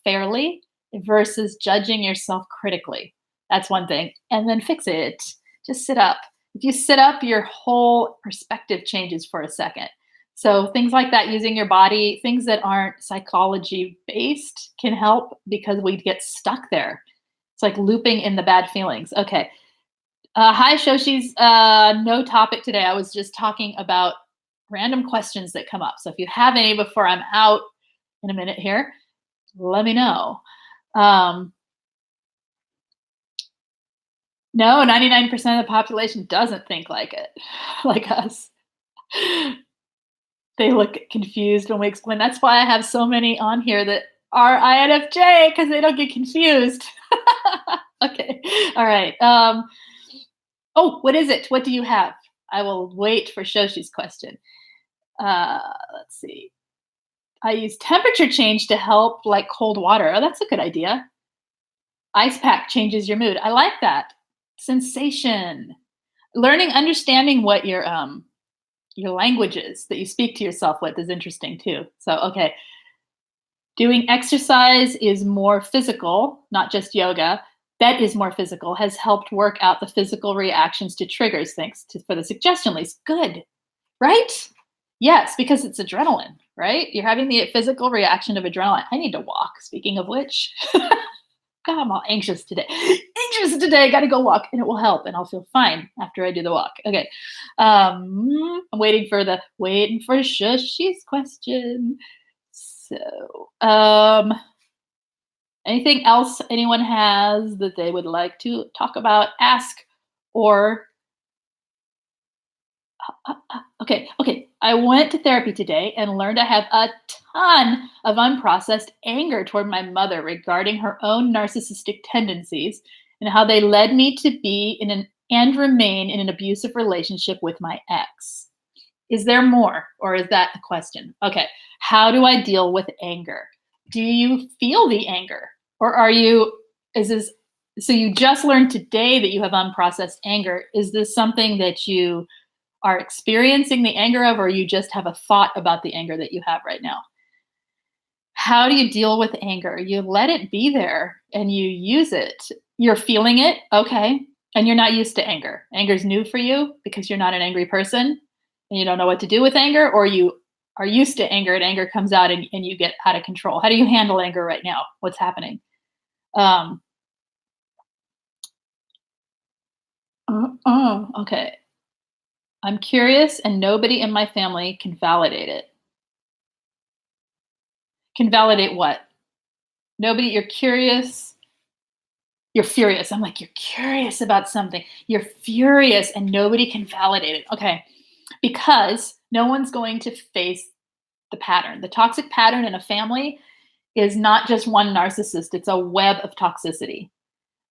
fairly versus judging yourself critically. That's one thing. And then fix it. Just sit up. If you sit up, your whole perspective changes for a second. So things like that, using your body, things that aren't psychology based can help because we get stuck there. It's like looping in the bad feelings. Okay. Hi, Shoshi's. No topic today. I was just talking about random questions that come up. So if you have any before I'm out in a minute here, let me know. No, 99% of the population doesn't think like us. They look confused when we explain. That's why I have so many on here that are INFJ because they don't get confused. Okay. All right. Oh, what is it? What do you have? I will wait for Shoshi's question. Uh, let's see. I use temperature change to help, like cold water. Oh, that's a good idea. Ice pack changes your mood. I like that. Sensation. Learning, understanding what your languages that you speak to yourself with is interesting too. So, okay, doing exercise is more physical, not just yoga. That is more physical, has helped work out the physical reactions to triggers. Thanks for the suggestion, Lise. Good, right? Yes, because it's adrenaline, right? You're having the physical reaction of adrenaline. I need to walk, speaking of which. God, I'm all anxious today. Anxious today. Got to go walk, and it will help, and I'll feel fine after I do the walk. Okay. I'm waiting for Shushi's question. So, anything else anyone has that they would like to talk about, ask, or okay. I went to therapy today and learned I have a ton of unprocessed anger toward my mother regarding her own narcissistic tendencies and how they led me to be and remain in an abusive relationship with my ex. Is there more, or is that a question? Okay. How do I deal with anger? Do you feel the anger, or is this, so you just learned today that you have unprocessed anger? Is this something that you are experiencing the anger of, or you just have a thought about the anger that you have right now? How do you deal with anger? You let it be there and you use it. You're feeling it, okay, and you're not used to anger. Anger's new for you because you're not an angry person and you don't know what to do with anger, or you are used to anger and anger comes out and you get out of control. How do you handle anger right now? What's happening? Um, okay. I'm curious and nobody in my family can validate it. Can validate what? Nobody, you're curious. You're furious. I'm like, you're curious about something. You're furious and nobody can validate it. Okay. Because no one's going to face the pattern. The toxic pattern in a family is not just one narcissist, it's a web of toxicity,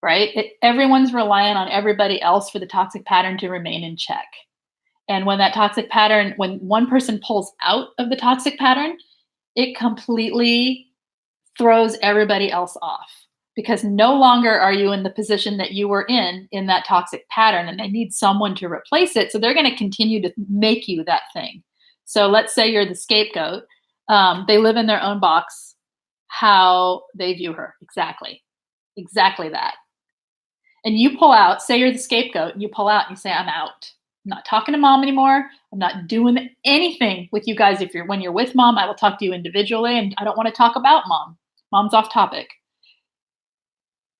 right? Everyone's relying on everybody else for the toxic pattern to remain in check. And when that toxic pattern, when one person pulls out of the toxic pattern, it completely throws everybody else off because no longer are you in the position that you were in that toxic pattern, and they need someone to replace it. So they're going to continue to make you that thing. So let's say you're the scapegoat. They live in their own box, how they view her. Exactly that. And you pull out, say you're the scapegoat, and you pull out and you say, I'm out. I'm not talking to mom anymore. I'm not doing anything with you guys. When you're with mom, I will talk to you individually, and I don't want to talk about mom. Mom's off topic.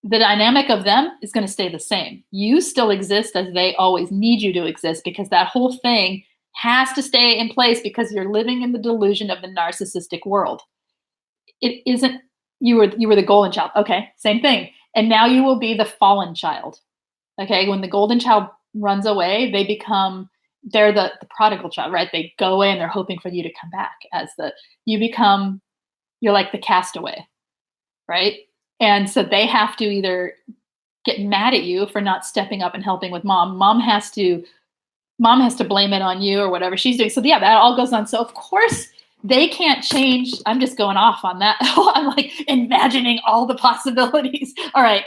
The dynamic of them is going to stay the same. You still exist as they always need you to exist, because that whole thing has to stay in place because you're living in the delusion of the narcissistic world. It isn't, you were the golden child. Okay, same thing. And now you will be the fallen child. Okay, when the golden child runs away, they're the prodigal child, right? They go away and they're hoping for you to come back you're like the castaway, right? And so they have to either get mad at you for not stepping up and helping with mom. Mom has to blame it on you or whatever she's doing. So yeah, that all goes on. So of course they can't change. I'm just going off on that. I'm like imagining all the possibilities. All right.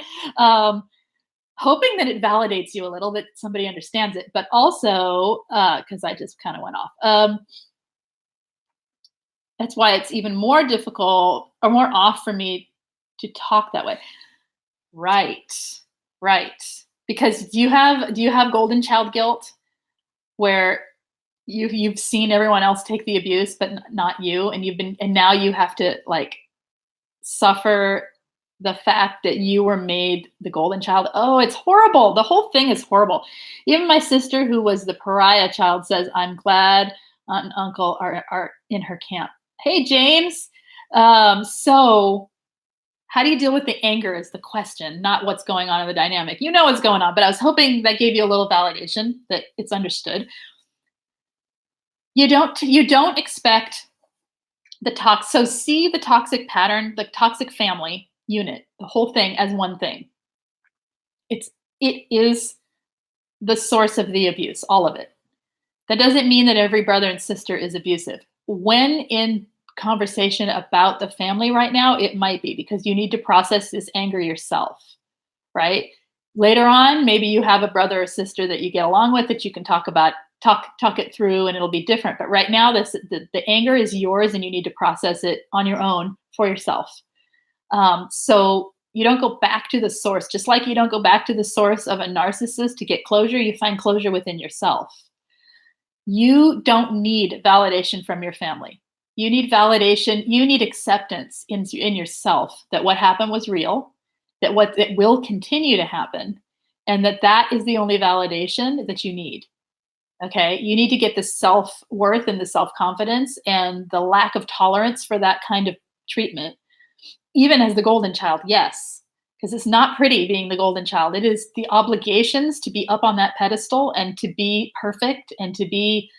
Hoping that it validates you a little, that somebody understands it, but also, because I just kind of went off. That's why it's even more difficult or more off for me to talk that way. Right. Right. Because do you have golden child guilt where you've seen everyone else take the abuse, but not you, and now you have to like suffer the fact that you were made the golden child? Oh, it's horrible. The whole thing is horrible. Even my sister, who was the pariah child, says, I'm glad aunt and uncle are in her camp. Hey, James. So how do you deal with the anger is the question, not what's going on in the dynamic. You know what's going on, but I was hoping that gave you a little validation that it's understood. You don't expect so see the toxic pattern, the toxic family unit, the whole thing as one thing. It is the source of the abuse, all of it. That doesn't mean that every brother and sister is abusive. When in conversation about the family right now, it might be because you need to process this anger yourself, right? Later on, maybe you have a brother or sister that you get along with that you can talk it through, and it'll be different. But right now, the anger is yours, and you need to process it on your own for yourself. So you don't go back to the source, just like you don't go back to the source of a narcissist to get closure. You find closure within yourself. You don't need validation from your family. You need validation. You need acceptance in yourself that what happened was real, that it will continue to happen, and that is the only validation that you need. Okay. You need to get the self-worth and the self-confidence and the lack of tolerance for that kind of treatment. Even as the golden child, yes, because it's not pretty being the golden child. It is the obligations to be up on that pedestal and to be perfect and to be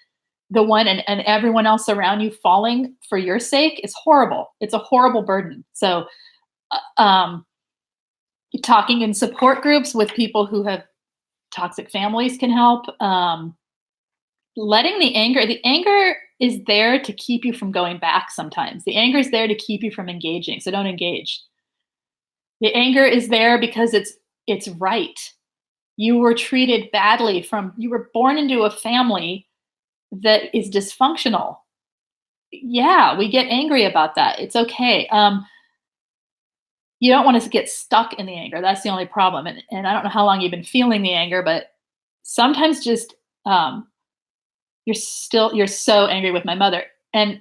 the one, and everyone else around you falling for your sake is horrible. It's a horrible burden. So, talking in support groups with people who have toxic families can help. Letting the anger is there to keep you from going back sometimes. The anger is there to keep you from engaging, so don't engage. The anger is there because it's right. You were treated badly you were born into a family that is dysfunctional. Yeah, we get angry about that. It's okay. You don't want to get stuck in the anger. That's the only problem. And I don't know how long you've been feeling the anger, but sometimes just you're so angry with my mother, and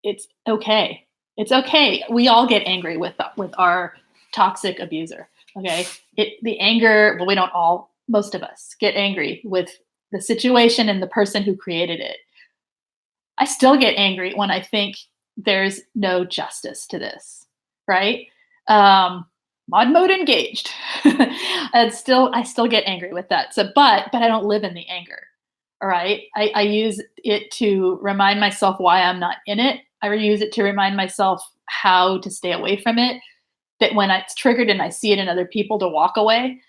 it's okay. It's okay. We all get angry with our toxic abuser. Okay. The anger, well, we don't all, most of us get angry with the situation and the person who created it. I still get angry when I think there's no justice to this, right? Mod mode engaged. I still get angry with that. So, but I don't live in the anger. All right. I use it to remind myself why I'm not in it. I use it to remind myself how to stay away from it. That when it's triggered and I see it in other people, to walk away.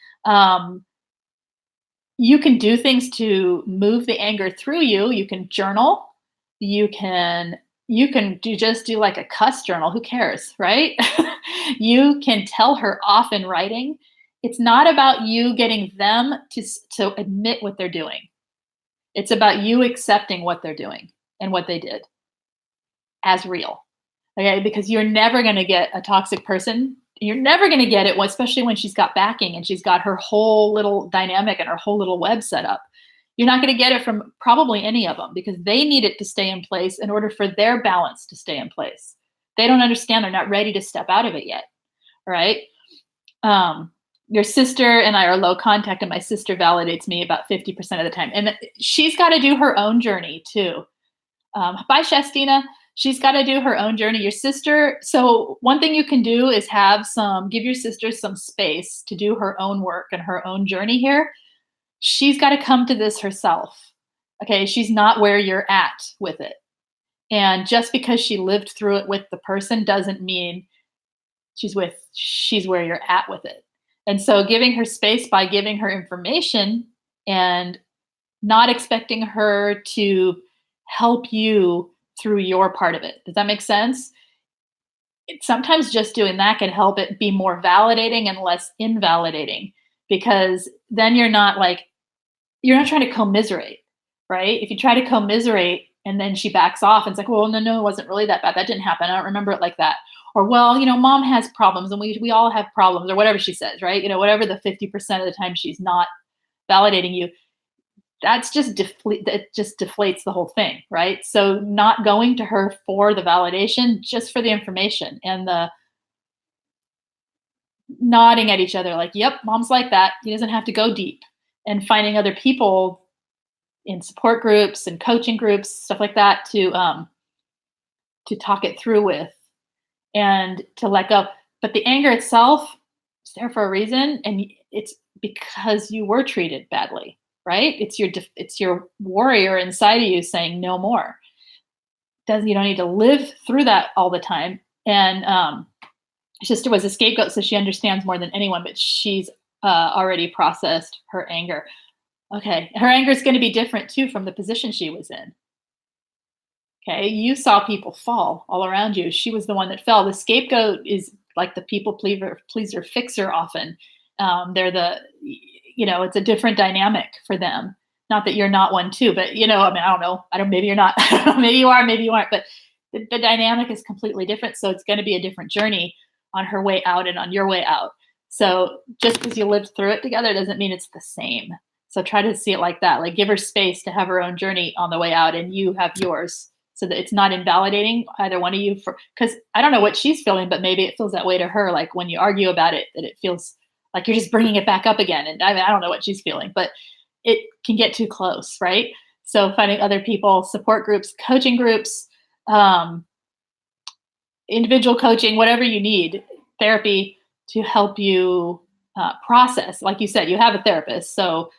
You can do things to move the anger through you. You can journal. You can do like a cuss journal. Who cares, right? You can tell her off in writing. It's not about you getting them to admit what they're doing. It's about you accepting what they're doing and what they did as real. Okay, because you're never going to get a toxic person. You're never going to get it, especially when she's got backing and she's got her whole little dynamic and her whole little web set up. You're not going to get it from probably any of them because they need it to stay in place in order for their balance to stay in place. They don't understand. They're not ready to step out of it yet. All right. Your sister and I are low contact, and my sister validates me about 50% of the time. And she's got to do her own journey too. Bye, Shastina. She's got to do her own journey. Your sister. So one thing you can do is give your sister some space to do her own work and her own journey here. She's got to come to this herself. Okay. She's not where you're at with it. And just because she lived through it with the person doesn't mean she's where you're at with it. And so giving her space by giving her information and not expecting her to help you through your part of it. Does that make sense? Sometimes just doing that can help it be more validating and less invalidating, because then you're not trying to commiserate, right? If you try to commiserate and then she backs off and it's like, well, no, it wasn't really that bad. That didn't happen. I don't remember it like that. Or, well, mom has problems and we all have problems, or whatever she says, right? Whatever the 50% of the time she's not validating you, that's just it just deflates the whole thing, right? So not going to her for the validation, just for the information and the nodding at each other like, yep, mom's like that. He doesn't have to go deep, and finding other people in support groups and coaching groups, stuff like that, to talk it through with and to let go. But the anger itself is there for a reason, and it's because you were treated badly, right? It's your warrior inside of you saying no more. You don't need to live through that all the time. And sister was a scapegoat, so she understands more than anyone, but she's already processed her anger. Okay. Her anger is going to be different too from the position she was in. Okay. You saw people fall all around you. She was the one that fell. The scapegoat is like the people pleaser fixer often. They're it's a different dynamic for them. Not that you're not one too, but I mean, I don't know. Maybe you're not. Maybe you are, maybe you aren't. But the dynamic is completely different. So it's going to be a different journey on her way out and on your way out. So just because you lived through it together doesn't mean it's the same. So try to see it like that. Like give her space to have her own journey on the way out and you have yours so that it's not invalidating either one of you because I don't know what she's feeling, but maybe it feels that way to her. Like when you argue about it, that it feels like you're just bringing it back up again. And I don't know what she's feeling, but it can get too close, right? So finding other people, support groups, coaching groups, individual coaching, whatever you need, therapy to help you process. Like you said, you have a therapist. So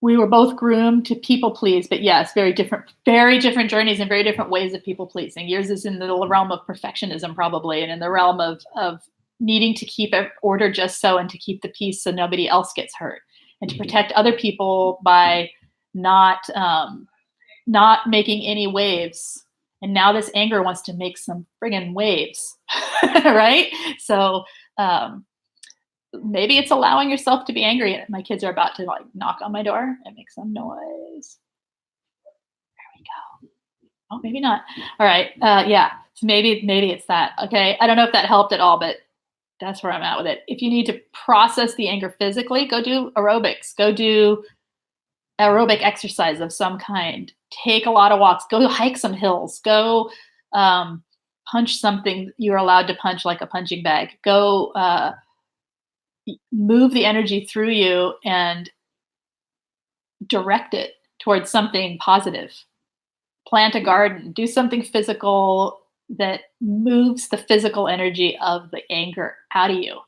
we were both groomed to people please, but yes, very different journeys and very different ways of people pleasing. Yours is in the realm of perfectionism probably, and in the realm of needing to keep order just so and to keep the peace so nobody else gets hurt and to protect other people by not making any waves. And now this anger wants to make some friggin' waves, right? So maybe it's allowing yourself to be angry. My kids are about to like knock on my door and make some noise. There we go. Oh, maybe not. All right. Yeah. So maybe it's that. Okay. I don't know if that helped at all, but that's where I'm at with it. If you need to process the anger physically, go do aerobics. Go do aerobic exercise of some kind. Take a lot of walks. Go hike some hills. Go punch something you're allowed to punch, like a punching bag. Go move the energy through you and direct it towards something positive. Plant a garden. Do something physical that moves the physical energy of the anger out of you,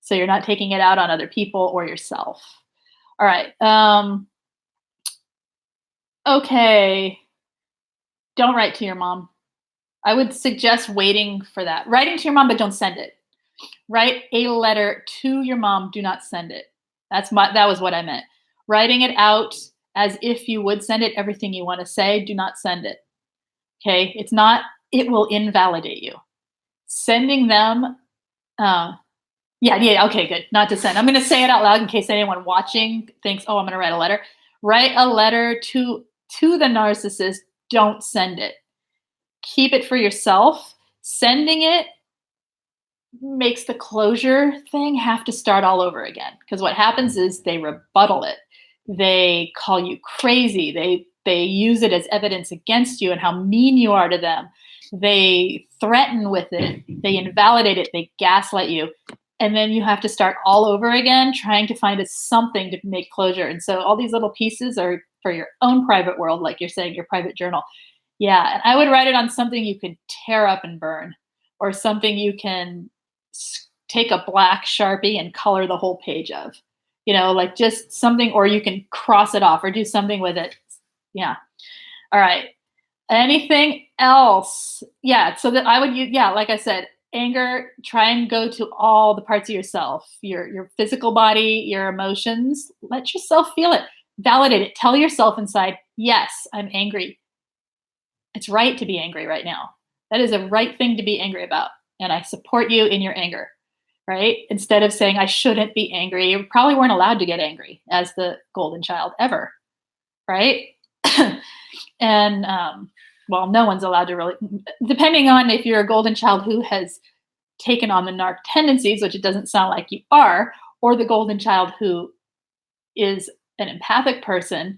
so you're not taking it out on other people or yourself. All right. Okay. Don't write to your mom. I would suggest waiting for that. Writing to your mom, but don't send it. Write a letter to your mom. Do not send it. That was what I meant. Writing it out as if you would send it, everything you want to say, do not send it. Okay. It will invalidate you. Sending them, yeah. Okay, good. Not to send. I'm going to say it out loud in case anyone watching thinks, oh, I'm going to write a letter. Write a letter to the narcissist. Don't send it. Keep it for yourself. Sending it makes the closure thing have to start all over again. Because what happens is they rebuttal it. They call you crazy. They use it as evidence against you and how mean you are to them. They threaten with it. They invalidate it. They gaslight you. And then you have to start all over again, trying to find something to make closure. And so all these little pieces are for your own private world, like you're saying, your private journal. Yeah, and I would write it on something you can tear up and burn, or something you can take a black Sharpie and color the whole page of. Like just something, or you can cross it off or do something with it. Yeah. All right. Anything else? Yeah. So that I would use, like I said, anger, try and go to all the parts of yourself, your physical body, your emotions. Let yourself feel it. Validate it. Tell yourself inside, yes, I'm angry. It's right to be angry right now. That is a right thing to be angry about. And I support you in your anger, right? Instead of saying, I shouldn't be angry. You probably weren't allowed to get angry as the golden child ever, right? And, no one's allowed to really, depending on if you're a golden child who has taken on the narc tendencies, which it doesn't sound like you are, or the golden child who is an empathic person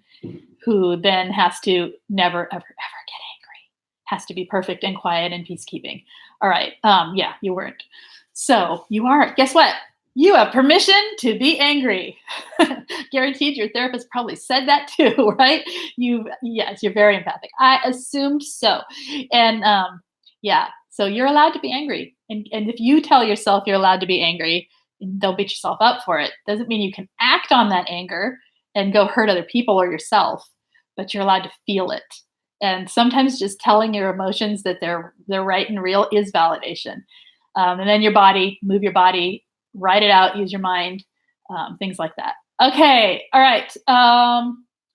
who then has to never, ever, ever get angry, has to be perfect and quiet and peacekeeping. All right. Yeah, you weren't. So you are. Guess what? You have permission to be angry. Guaranteed your therapist probably said that too, right? Yes, you're very empathic. I assumed so. And so you're allowed to be angry. And if you tell yourself you're allowed to be angry, don't beat yourself up for it. Doesn't mean you can act on that anger and go hurt other people or yourself, but you're allowed to feel it. And sometimes just telling your emotions that they're right and real is validation. And then your body, move your body, write it out, use your mind, things like that. Okay, all right.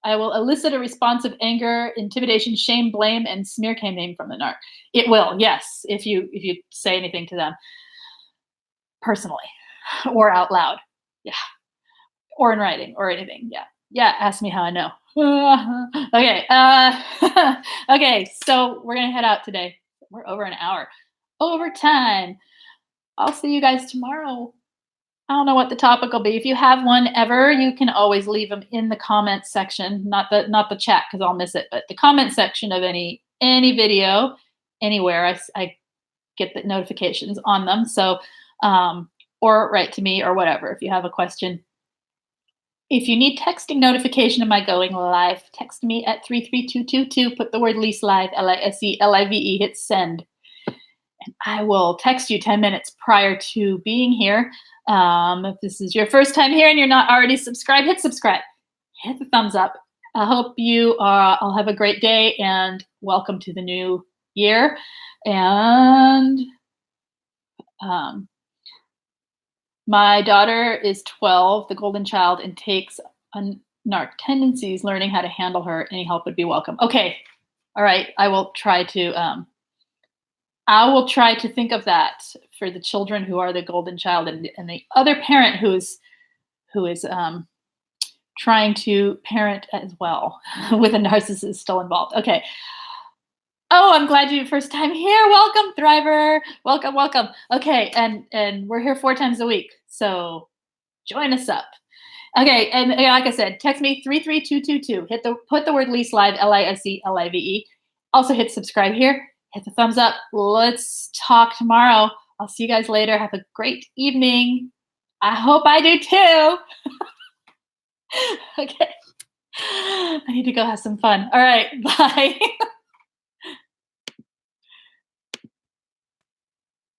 I will elicit a response of anger, intimidation, shame, blame, and smear campaign from the narc. It will, yes, if you say anything to them personally or out loud. Yeah. Or in writing or anything. Yeah. Yeah. Ask me how I know. Okay. Okay. So we're going to head out today. We're over an hour. Overtime. I'll see you guys tomorrow. I don't know what the topic will be. If you have one ever, you can always leave them in the comments section, not the chat because I'll miss it, but the comment section of any video anywhere. I get the notifications on them. So, or write to me or whatever if you have a question. If you need texting notification of my going live, text me at 33222. Put the word Lise live, LISE, hit send. And I will text you 10 minutes prior to being here. If this is your first time here and you're not already subscribed, hit subscribe. Hit the thumbs up. I hope you all have a great day and welcome to the new year. And my daughter is 12, the golden child, and takes narc tendencies. Learning how to handle her. Any help would be welcome. Okay. All right. I will try to think of that for the children who are the golden child and the other parent who is trying to parent as well with a narcissist still involved. Okay. Oh, I'm glad you're first time here. Welcome, Thriver. Welcome, welcome. Okay, and we're here 4 times a week, so join us up. Okay, and like I said, text me 33222. Put the word Lise live, LISE. Also hit subscribe here. Hit the thumbs up. Let's talk tomorrow. I'll see you guys later. Have a great evening. I hope I do too. Okay. I need to go have some fun. All right, bye.